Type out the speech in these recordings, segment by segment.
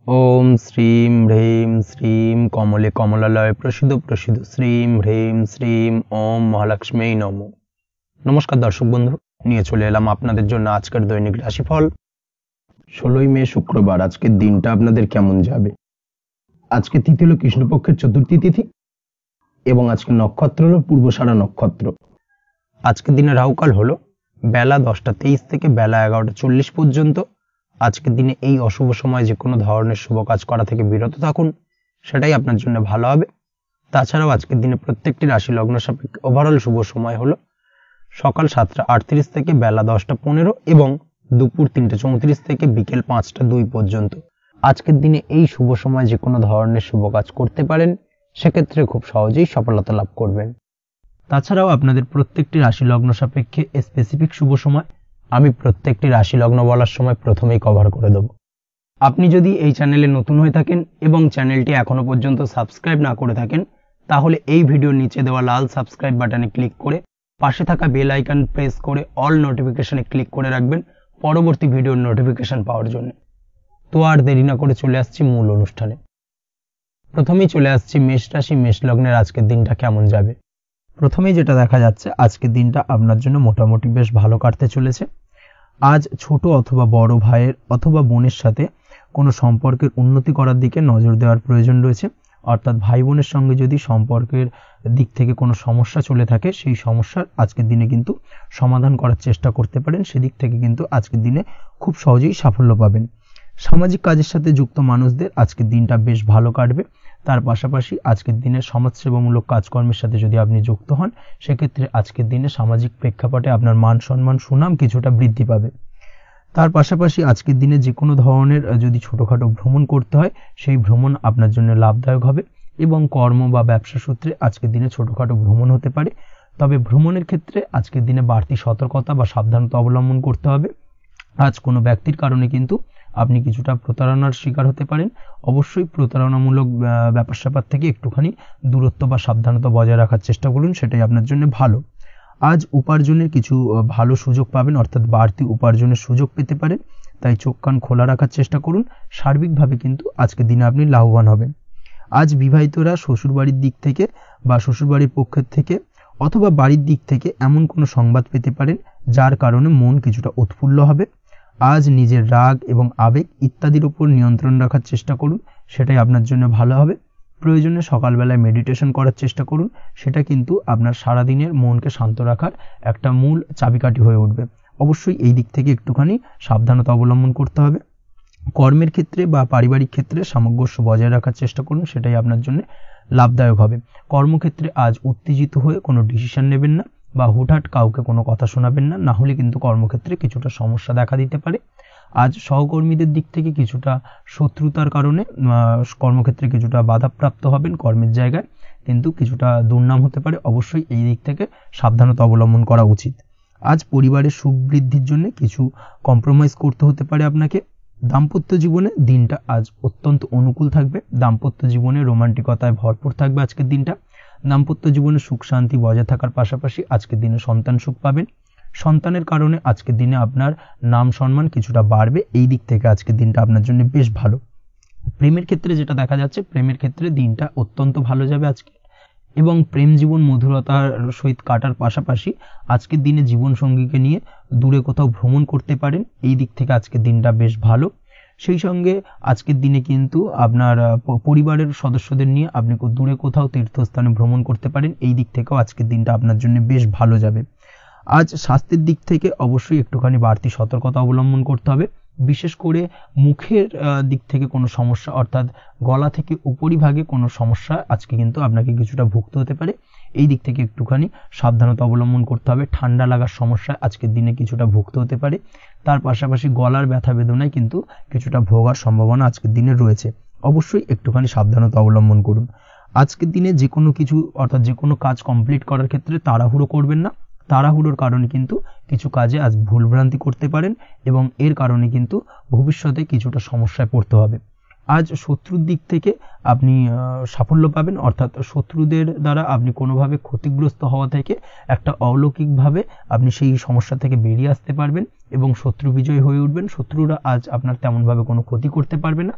ओम श्रीं ह्रीं श्रीं कमले कमलालय प्रसिद्ध प्रसिद्ध श्रीं ह्रीं श्रीं ओम महालक्ष्मी नमो। नमस्कार दर्शक बंधु, নিয়ে চলে এলাম আপনাদের জন্য আজকের দৈনিক রাশিফল। 16 মে শুক্রবার। আজকের দিনটা আপনাদের কেমন যাবে? আজকে তিথি হলো কৃষ্ণপক্ষের চতুর্থী তিথি এবং আজকে নক্ষত্র হলো পূর্বষাঢ়া নক্ষত্র। আজকের দিনে রাহুকাল হলো বেলা 10টা 23 থেকে বেলা 11টা 40 পর্যন্ত। আজকের দিনে এই অশুভ সময় যে কোনো ধরনের শুভ কাজ করা থেকে বিরত থাকুন, সেটাই আপনার জন্য ভালো হবে। তাছাড়াও আজকের দিনে প্রত্যেকটি রাশি লগ্ন সাপেক্ষে ওভারঅল শুভ সময় হলো সকাল 7টা 38 থেকে বেলা 10টা 15 এবং দুপুর 3টা 34 থেকে বিকেল 5টা 2 পর্যন্ত। আজকের দিনে এই শুভ সময় যে কোনো ধরনের শুভ কাজ করতে পারেন, সেক্ষেত্রে খুব সহজেই সফলতা লাভ করবেন। তাছাড়াও আপনাদের প্রত্যেকটি রাশি লগ্ন সাপেক্ষে স্পেসিফিক শুভ সময় আমি প্রত্যেকটি রাশি লগ্ন বলার সময় প্রথমেই কভার করে দেব। আপনি যদি এই চ্যানেলে নতুন হয়ে থাকেন এবং চ্যানেলটি এখনো পর্যন্ত সাবস্ক্রাইব না করে থাকেন, তাহলে এই ভিডিওর নিচে দেওয়া লাল সাবস্ক্রাইব বাটনে ক্লিক করে পাশে থাকা বেল আইকন প্রেস করে অল নোটিফিকেশনে ক্লিক করে রাখবেন পরবর্তী ভিডিওর নোটিফিকেশন পাওয়ার জন্য। তো আর দেরি না করে চলে আসছি মূল অনুষ্ঠানে। প্রথমেই চলে আসছি মেষ রাশি মেষ লগ্নের আজকের দিনটা কেমন যাবে। প্রথমেই যেটা দেখা যাচ্ছে, আজকের দিনটা আপনার জন্য মোটামুটি বেশ ভালো কাটতে চলেছে। আজ ছোট অথবা বড় ভাইয়ের অথবা বোনের সাথে কোনো সম্পর্কের উন্নতি করার দিকে নজর দেওয়ার প্রয়োজন রয়েছে। অর্থাৎ ভাই বোনের সঙ্গে যদি সম্পর্কের দিক থেকে কোনো সমস্যা চলে থাকে, সেই সমস্যার আজকের দিনে কিন্তু সমাধান করার চেষ্টা করতে পারেন। সেদিক থেকে কিন্তু আজকের দিনে খুব সহজেই সাফল্য পাবেন। সামাজিক কাজের সাথে যুক্ত মানুষদের আজকের দিনটা বেশ ভালো কাটবে। তার পাশাপাশি আজকের দিনে সমাজসেবামূলক কাজকর্মের সাথে যদি আপনি যুক্ত হন, সেক্ষেত্রে আজকের দিনে সামাজিক প্রেক্ষাপটে আপনার মান সম্মান সুনাম কিছুটা বৃদ্ধি পাবে। তার পাশাপাশি আজকের দিনে যে কোনো ধরনের যদি ছোটোখাটো ভ্রমণ করতে হয়, সেই ভ্রমণ আপনার জন্য লাভদায়ক হবে এবং কর্ম বা ব্যবসা সূত্রে আজকের দিনে ছোটোখাটো ভ্রমণ হতে পারে। তবে ভ্রমণের ক্ষেত্রে আজকের দিনে বাড়তি সতর্কতা বা সাবধানতা অবলম্বন করতে হবে। আজ কোনো ব্যক্তির কারণে কিন্তু আপনি কিছুটা প্রতারণার শিকার হতে পারেন। অবশ্যই প্রতারণামূলক ব্যাপার স্যাপার থেকে একটুখানি দূরত্ব বা সাবধানতা বজায় রাখার চেষ্টা করুন, সেটাই আপনার জন্য ভালো। আজ উপার্জনের কিছু ভালো সুযোগ পাবেন, অর্থাৎ বাড়তি উপার্জনের সুযোগ পেতে পারেন। তাই চোখ কান খোলা রাখার চেষ্টা করুন। সার্বিকভাবে কিন্তু আজকের দিনে আপনি লাভবান হবেন। আজ বিবাহিতরা শ্বশুরবাড়ির দিক থেকে বা শ্বশুরবাড়ির পক্ষের থেকে অথবা বাড়ির দিক থেকে এমন কোনো সংবাদ পেতে পারেন, যার কারণে মন কিছুটা উৎফুল্ল হবে। আজ নিজের রাগ এবং আবেগ ইত্যাদির উপর নিয়ন্ত্রণ রাখার চেষ্টা করুন, সেটাই আপনার জন্য ভালো হবে। প্রয়োজনে সকালবেলায় মেডিটেশন করার চেষ্টা করুন, সেটা কিন্তু আপনার সারাদিনের মনকে শান্ত রাখার একটা মূল চাবিকাঠি হয়ে উঠবে। অবশ্যই এই দিক থেকে একটুখানি সাবধানতা অবলম্বন করতে হবে। কর্মের ক্ষেত্রে বা পারিবারিক ক্ষেত্রে সামঞ্জস্য বজায় রাখার চেষ্টা করুন, সেটাই আপনার জন্য লাভদায়ক হবে। কর্মক্ষেত্রে আজ উত্তেজিত হয়ে কোনো ডিসিশন নেবেন না বা হুটহাট কাউকে কোনো কথা শোনাবেন না, না হলে কিন্তু কর্মক্ষেত্রে কিছুটা সমস্যা দেখা দিতে পারে। আজ সহকর্মীদের দিক থেকে কিছুটা শত্রুতার কারণে কর্মক্ষেত্রে কিছুটা বাধাপ্রাপ্ত হবেন। কর্মের জায়গায় কিন্তু কিছুটা দুর্নাম হতে পারে। অবশ্যই এই দিক থেকে সাবধানতা অবলম্বন করা উচিত। আজ পরিবারের সুখ বৃদ্ধির জন্য কিছু কম্প্রোমাইজ করতে হতে পারে আপনাকে। দাম্পত্য জীবনে দিনটা আজ অত্যন্ত অনুকূল থাকবে। দাম্পত্য জীবনে রোমান্টিকতায় ভরপুর থাকবে আজকের দিনটা। দাম্পত্য জীবনে সুখ শান্তি বজায় থাকার পাশাপাশি আজকের দিনে সন্তান সুখ পাবেন। সন্তানের কারণে আজকের দিনে আপনার নাম সম্মান কিছুটা বাড়বে। এই দিক থেকে আজকের দিনটা আপনার জন্য বেশ ভালো। প্রেমের ক্ষেত্রে যেটা দেখা যাচ্ছে, প্রেমের ক্ষেত্রে দিনটা অত্যন্ত ভালো যাবে আজকে এবং প্রেম জীবন মধুরতার সহিত কাটার পাশাপাশি আজকের দিনে জীবন সঙ্গীকে নিয়ে দূরে কোথাও ভ্রমণ করতে পারেন। এই দিক থেকে আজকের দিনটা বেশ ভালো। সেই সঙ্গে আজকের দিনে কিন্তু আপনার পরিবারের সদস্যদের নিয়ে আপনি দূরে কোথাও তীর্থস্থানে ভ্রমণ করতে পারেন। এই দিক থেকেও আজকের দিনটা আপনার জন্য বেশ ভালো যাবে। আজ স্বাস্থ্যের দিক থেকে অবশ্যই একটুখানি বাড়তি সতর্কতা অবলম্বন করতে হবে। বিশেষ করে মুখের দিক থেকে কোনো সমস্যা, অর্থাৎ গলা থেকে উপরিভাগে কোনো সমস্যা আজকে কিন্তু আপনাকে কিছুটা ভুগতে হতে পারে। এই দিক থেকে একটুখানি সাবধানতা অবলম্বন করতে হবে। ঠান্ডা লাগার সমস্যা আজকের দিনে কিছুটা ভুগতে হতে পারে। তার পাশাপাশি গলার ব্যথা বেদনায় কিন্তু কিছুটা ভোগার সম্ভাবনা আজকের দিনে রয়েছে। অবশ্যই একটুখানি সাবধানতা অবলম্বন করুন। আজকের দিনে যে কোনো কিছু অর্থাৎ যে কোনো কাজ কমপ্লিট করার ক্ষেত্রে তাড়াহুড়ো করবেন না। তাড়াহুড়োর কারণে কিন্তু কিছু কাজে আজ ভুলভ্রান্তি করতে পারেন এবং এর কারণে কিন্তু ভবিষ্যতে কিছুটা সমস্যায় পড়তে হবে। আজ শত্রুর দিক থেকে আপনি সাফল্য পাবেন, অর্থাৎ শত্রুদের দ্বারা আপনি কোনোভাবে ক্ষতিগ্রস্ত হওয়া থেকে একটা অলৌকিকভাবে আপনি সেই সমস্যা থেকে বেরিয়ে আসতে পারবেন এবং শত্রু বিজয়ী হয়ে উঠবেন। শত্রুরা আজ আপনার তেমনভাবে কোনো ক্ষতি করতে পারবে না।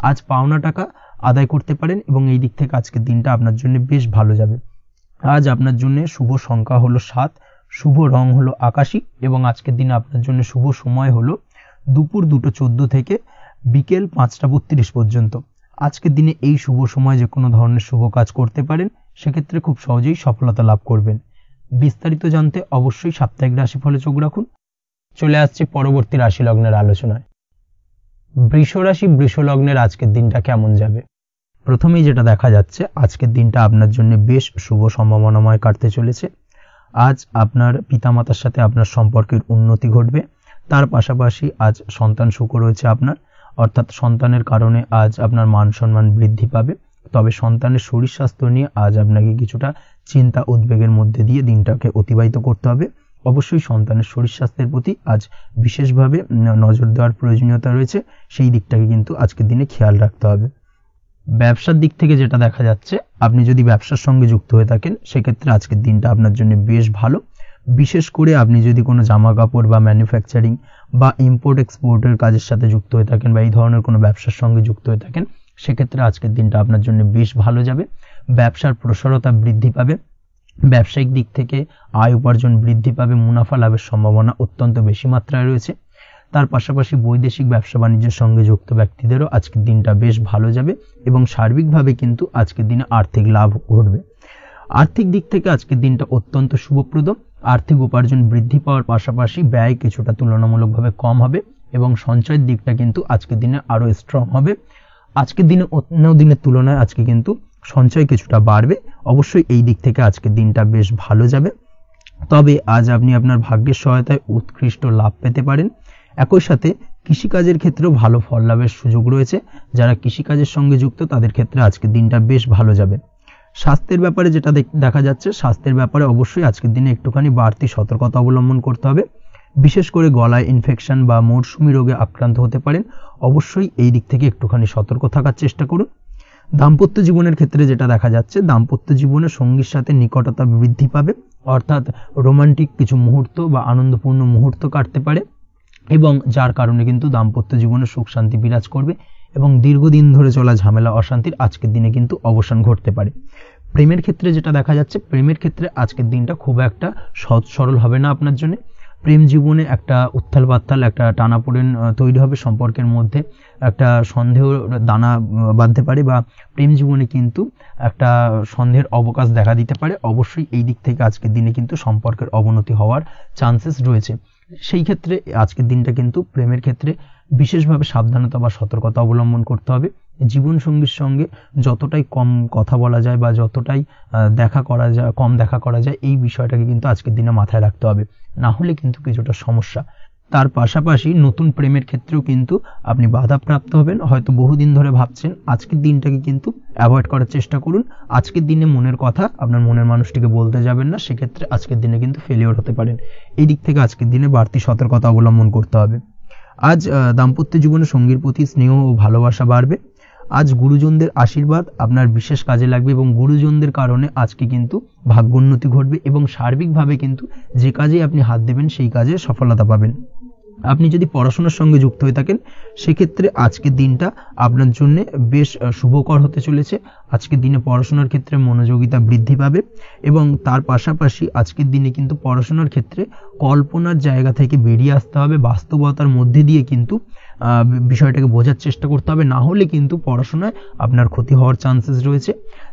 আজ পাওনা টাকা আদায় করতে পারেন এবং এই দিক থেকে আজকের দিনটা আপনার জন্য বেশ ভালো যাবে। আজ আপনার জন্য শুভ সংখ্যা হলো 7, শুভ রং হলো আকাশী এবং আজকের দিনে আপনার জন্য শুভ সময় হলো দুপুর 2:14 থেকে বিকেল 5:32 পর্যন্ত। আজকের দিনে এই শুভ সময় যে কোনো ধরনের শুভ কাজ করতে পারেন, সেক্ষেত্রে খুব সহজেই সফলতা লাভ করবেন। বিস্তারিত জানতে অবশ্যই সাপ্তাহিক রাশিফলে চোখ রাখুন। চলে আসছে পরবর্তী রাশি লগ্নের আলোচনায়। বৃষ রাশি, বৃষ লগ্নের আজকের দিনটা কেমন যাবে? প্রথমেই যেটা দেখা যাচ্ছে, আজকের দিনটা আপনার জন্য বেশ শুভ সম্ভাবনাময় কাটতে চলেছে। আজ আপনার পিতামাতার সাথে আপনার সম্পর্কের উন্নতি ঘটবে। তার পাশাপাশি আজ সন্তান সুখ রয়েছে আপনার, অর্থাৎ সন্তানের কারণে আজ আপনার মান সম্মান বৃদ্ধি পাবে। তবে সন্তানের শরীর স্বাস্থ্য নিয়ে আজ আপনাকে কিছুটা চিন্তা উদ্বেগের মধ্যে দিয়ে দিনটাকে অতিবাহিত করতে হবে। অবশ্যই সন্তানের শরীর স্বাস্থ্যের প্রতি আজ বিশেষভাবে নজর দেওয়ার প্রয়োজনীয়তা রয়েছে, সেই দিকটাকে কিন্তু আজকের দিনে খেয়াল রাখতে হবে। ব্যবসার দিক থেকে যেটা দেখা যাচ্ছে, আপনি যদি ব্যবসার সঙ্গে যুক্ত হয়ে থাকেন, সেক্ষেত্রে আজকের দিনটা আপনার জন্য বেশ ভালো। বিশেষ করে আপনি যদি কোনো জামা কাপড় বা ম্যানুফ্যাকচারিং বা ইম্পোর্ট এক্সপোর্টের কাজের সাথে যুক্ত হয়ে থাকেন বা এই ধরনের কোনো ব্যবসার সঙ্গে যুক্ত হয়ে থাকেন, সেক্ষেত্রে আজকের দিনটা আপনার জন্য বেশ ভালো যাবে। ব্যবসার প্রসারতা বৃদ্ধি পাবে, ব্যবসায়িক দিক থেকে আয় উপার্জন বৃদ্ধি পাবে, মুনাফা লাভের সম্ভাবনা অত্যন্ত বেশি মাত্রায় রয়েছে। তার পাশাপাশি বৈদেশিক ব্যবসা বাণিজ্যের সঙ্গে যুক্ত ব্যক্তিদেরও আজকের দিনটা বেশ ভালো যাবে এবং সার্বিকভাবে কিন্তু আজকের দিনে আর্থিক লাভ ঘটবে। আর্থিক দিক থেকে আজকের দিনটা অত্যন্ত শুভপ্রদ। আর্থিক উপার্জন বৃদ্ধি পাওয়ার পাশাপাশি ব্যয় কিছুটা তুলনামূলকভাবে কম হবে এবং সঞ্চয়ের দিকটা কিন্তু আজকের দিনে আরো স্ট্রং হবে। আজকের দিনে অন্য দিনের তুলনায় আজকে কিন্তু সঞ্চয় কিছুটা বাড়বে। অবশ্যই এই দিক থেকে আজকের দিনটা বেশ ভালো যাবে। তবে আজ আপনি আপনার ভাগ্যের সহায়তায় উৎকৃষ্ট লাভ পেতে পারেন। একই সাথে কৃষিকাজের ক্ষেত্রেও ভালো ফল লাভের সুযোগ রয়েছে। যারা কৃষিকাজের সঙ্গে যুক্ত তাদের ক্ষেত্রে আজকের দিনটা বেশ ভালো যাবে। স্বাস্থ্যের ব্যাপারে যেটা দেখা যাচ্ছে, স্বাস্থ্যের ব্যাপারে অবশ্যই আজকের দিনে একটুখানি বাড়তি সতর্কতা অবলম্বন করতে হবে। বিশেষ করে গলায় ইনফেকশন বা মৌসুমী রোগে আক্রান্ত হতে পারেন। অবশ্যই এই দিক থেকে একটুখানি সতর্ক থাকার চেষ্টা করুন। দাম্পত্য জীবনের ক্ষেত্রে যেটা দেখা যাচ্ছে, দাম্পত্য জীবনে সঙ্গীর সাথে নিকটতা বৃদ্ধি পাবে, অর্থাৎ রোমান্টিক কিছু মুহূর্ত বা আনন্দপূর্ণ মুহূর্ত কাটতে পারে এবং যার কারণে কিন্তু দাম্পত্য জীবনে সুখ শান্তি বিরাজ করবে এবং দীর্ঘদিন ধরে চলা ঝামেলা অশান্তির আজকের দিনে কিন্তু অবসান ঘটতে পারে। প্রেমের ক্ষেত্রে যেটা দেখা যাচ্ছে, প্রেমের ক্ষেত্রে আজকের দিনটা খুব একটা সহজ সরল হবে না আপনার জন্য। প্রেম জীবনে একটা উত্থাল পাত্তাল, একটা টানাপোড়েন তৈরি হবে, সম্পর্কের মধ্যে একটা সন্দেহ দানা বাঁধতে পারে বা প্রেম জীবনে কিন্তু একটা সন্দেহের অবকাশ দেখা দিতে পারে। অবশ্যই এই দিক থেকে আজকের দিনে কিন্তু সম্পর্কের অবনতি হওয়ার চান্সেস রয়েছে। সেই ক্ষেত্রে আজকের দিনটা কিন্তু প্রেমের ক্ষেত্রে বিশেষভাবে সাবধানতা বা সতর্কতা অবলম্বন করতে হবে। জীবন সঙ্গীর সঙ্গে যতটাই কম কথা বলা যায় বা যতটাই কম দেখা করা যায়, এই বিষয়টাকে কিন্তু আজকের দিনে মাথায় রাখতে হবে, না হলে কিন্তু কিছুটা সমস্যা। তার পাশাপাশি নতুন প্রেমের ক্ষেত্রেও কিন্তু আপনি বাধাপ্রাপ্ত হবেন। হয়তো বহুদিন ধরে ভাবছেন, আজকের দিনটাকে কিন্তু অ্যাভয়েড করার চেষ্টা করুন। আজকের দিনে মনের কথা আপনার মনের মানুষটিকে বলতে যাবেন না, সেক্ষেত্রে আজকের দিনে কিন্তু ফেলিওর হতে পারেন। এই দিক থেকে আজকের দিনে বাড়তি সতর্কতা অবলম্বন করতে হবে। আজ দাম্পত্য জীবনে সঙ্গীর প্রতি স্নেহ ও ভালোবাসা বাড়বে। আজ গুরুজনদের আশীর্বাদ আপনার বিশেষ কাজে লাগবে এবং গুরুজনদের কারণে আজকে কিন্তু ভাগ্যোন্নতি ঘটবে এবং সার্বিকভাবে কিন্তু যে কাজে আপনি হাত দেবেন সেই কাজে সফলতা পাবেন। আপনি যদি পড়াশোনার সঙ্গে যুক্ত হয়ে থাকেন, সেক্ষেত্রে আজকের দিনটা আপনার জন্য বেশ শুভকর হতে চলেছে। আজকের দিনে পড়াশোনার ক্ষেত্রে মনোযোগিতা বৃদ্ধি পাবে এবং তার পাশাপাশি আজকের দিনে কিন্তু পড়াশোনার ক্ষেত্রে কল্পনার জায়গা থেকে বেরিয়ে আসতে হবে, বাস্তবতার মধ্যে দিয়ে কিন্তু বিষয়টাকে বোঝার চেষ্টা করতে হবে, না হলে কিন্তু পড়াশোনায় আপনার ক্ষতি হওয়ার চান্সেস রয়েছে।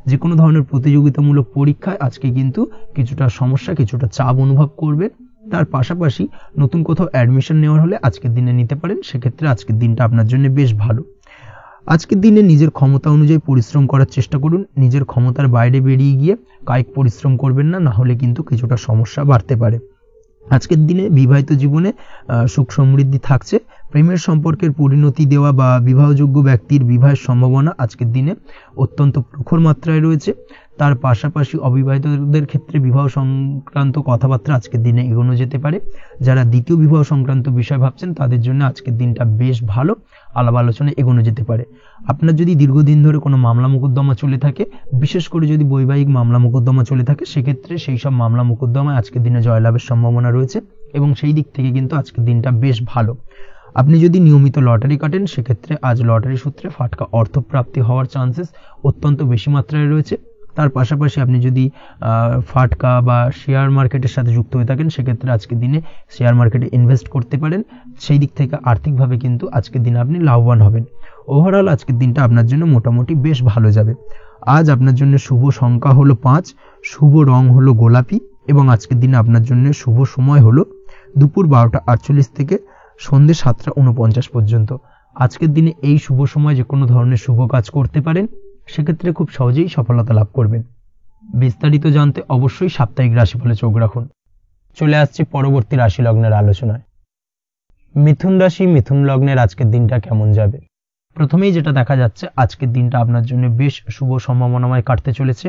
যে কোনো ধরনের প্রতিযোগিতামূলক পরীক্ষায় আজকে কিন্তু কিছুটা সমস্যা, কিছুটা চাপ অনুভব করবে। তার পাশাপাশি নতুন কোথাও অ্যাডমিশন নেওয়ার হলে আজকের দিনে নিতে পারেন, সেক্ষেত্রে আজকের দিনটা আপনার জন্য বেশ ভালো। আজকের দিনে নিজের ক্ষমতা অনুযায়ী পরিশ্রম করার চেষ্টা করুন। নিজের ক্ষমতার বাইরে বেরিয়ে গিয়ে কায়িক পরিশ্রম করবেন না, না হলে কিন্তু কিছুটা সমস্যা বাড়তে পারে। আজকের দিনে বিবাহিত জীবনে সুখ সমৃদ্ধি থাকছে। প্রেমের সম্পর্কের পরিণতি দেওয়া বা বিবাহযোগ্য ব্যক্তির বিবাহের সম্ভাবনা আজকের দিনে অত্যন্ত প্রখর মাত্রায় রয়েছে। তার পাশাপাশি অবিবাহিতদের ক্ষেত্রে বিবাহ সংক্রান্ত কথাবার্তা আজকের দিনে এগোনো যেতে পারে। যারা দ্বিতীয় বিবাহ সংক্রান্ত বিষয় ভাবছেন তাদের জন্য আজকের দিনটা বেশ ভালো, আলাপ আলোচনায় এগোনো যেতে পারে। আপনার যদি দীর্ঘদিন ধরে কোনো মামলা মোকদ্দমা চলে থাকে, বিশেষ করে যদি বৈবাহিক মামলা মোকদ্দমা চলে থাকে, সেক্ষেত্রে সেই সব মামলা মোকদ্দমায় আজকের দিনে জয়লাভের সম্ভাবনা রয়েছে এবং সেই দিক থেকে কিন্তু আজকের দিনটা বেশ ভালো। আপনি যদি নিয়মিত লটারি কাটেন সেক্ষেত্রে আজ লটারি সূত্রে ফাটকা অর্থপ্রাপ্তি হওয়ার চান্সেস অত্যন্ত বেশি মাত্রায় রয়েছে। তার পাশাপাশি আপনি যদি ফাটকা বা শেয়ার মার্কেটের সাথে যুক্ত হয়ে থাকেন সেক্ষেত্রে আজকের দিনে শেয়ার মার্কেটে ইনভেস্ট করতে পারেন। সেই দিক থেকে আর্থিকভাবে কিন্তু আজকের দিনে আপনি লাভবান হবেন। ওভারঅল আজকের দিনটা আপনার জন্য মোটামুটি বেশ ভালো যাবে। আজ আপনার জন্য শুভ সংখ্যা হলো 5, শুভ রং হলো গোলাপি এবং আজকের দিনে আপনার জন্য শুভ সময় হলো দুপুর 12:48 থেকে সন্ধ্যে 7:49 পর্যন্ত। আজকের দিনে এই শুভ সময় যে কোনো ধরনের শুভ কাজ করতে পারেন, সেক্ষেত্রে খুব সহজেই সফলতা লাভ করবেন। বিস্তারিত জানতে অবশ্যই সাপ্তাহিক রাশিফলে চোখ রাখুন। চলে আসছি পরবর্তী রাশি লগ্নের আলোচনায়। মিথুন রাশি, মিথুন লগ্নের আজকের দিনটা কেমন যাবে? প্রথমেই যেটা দেখা যাচ্ছে, আজকের দিনটা আপনার জন্য বেশ শুভ সম্ভাবনাময় কাটতে চলেছে।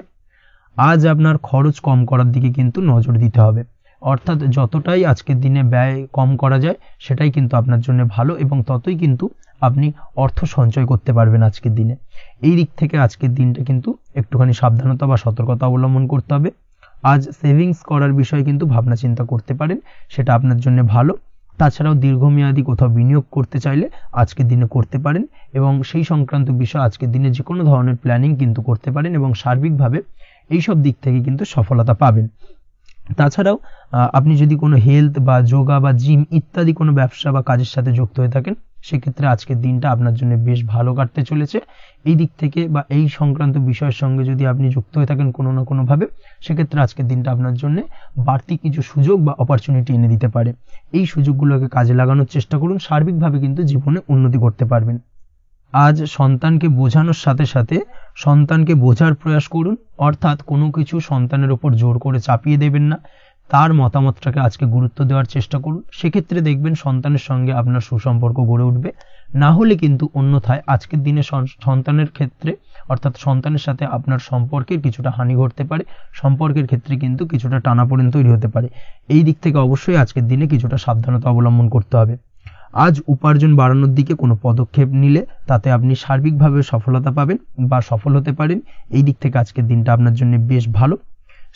আজ আপনার খরচ কম করার দিকে কিন্তু নজর দিতে হবে, অর্থাৎ যতটাই আজকের দিনে ব্যয় কম করা যায় সেটাই কিন্তু আপনার জন্য ভালো এবং ততই কিন্তু আপনি অর্থ সঞ্চয় করতে পারবেন আজকের দিনে। এই দিক থেকে আজকের দিনটা কিন্তু একটুখানি সাবধানতা বা সতর্কতা অবলম্বন করতে হবে। আজ সেভিংস করার বিষয়ে কিন্তু ভাবনা চিন্তা করতে পারেন, সেটা আপনার জন্য ভালো। তাছাড়াও দীর্ঘমেয়াদী কোথাও বিনিয়োগ করতে চাইলে আজকের দিনে করতে পারেন এবং সেই সংক্রান্ত বিষয় আজকের দিনে যে কোনো ধরনের প্ল্যানিং কিন্তু করতে পারেন এবং সার্বিকভাবে এইসব দিক থেকে কিন্তু সফলতা পাবেন। তাছাড়াও আপনি যদি কোনো হেলথ বা যোগা বা জিম ইত্যাদি কোনো ব্যবসা বা কাজের সাথে যুক্ত হয়ে থাকেন সেক্ষেত্রে আজকের দিনটা আপনার জন্য বেশ ভালো কাটতে চলেছে। এই দিক থেকে বা এই সংক্রান্ত বিষয়ের সঙ্গে যদি আপনি যুক্ত হয়ে থাকেন কোনো না কোনোভাবে, সেক্ষেত্রে আজকের দিনটা আপনার জন্য বাড়তি কিছু সুযোগ বা অপরচুনিটি এনে দিতে পারে। এই সুযোগগুলোকে কাজে লাগানোর চেষ্টা করুন, সার্বিকভাবে কিন্তু জীবনে উন্নতি করতে পারবেন। আজ সন্তানকে বোঝানোর সাথে সাথে সন্তানকে বোঝার প্রয়াস করুন, অর্থাৎ কোনো কিছু সন্তানের ওপর জোর করে চাপিয়ে দেবেন না, তার মতামতটাকে আজকে গুরুত্ব দেওয়ার চেষ্টা করুন। সেক্ষেত্রে দেখবেন সন্তানের সঙ্গে আপনার সুসম্পর্ক গড়ে উঠবে। না হলে কিন্তু অন্যথায় আজকের দিনে সন্তানের ক্ষেত্রে অর্থাৎ সন্তানের সাথে আপনার সম্পর্কের কিছুটা হানি ঘটতে পারে, সম্পর্কের ক্ষেত্রে কিন্তু কিছুটা টানাপোড়েন তৈরি হতে পারে। এই দিক থেকে অবশ্যই আজকের দিনে কিছুটা সাবধানতা অবলম্বন করতে হবে। আজ উপার্জন বাড়ানোর দিকে কোনো পদক্ষেপ নিলে তাতে আপনি সার্বিকভাবে সফলতা পাবেন বা সফল হতে পারেন। এই দিক থেকে আজকের দিনটা আপনার জন্য বেশ ভালো।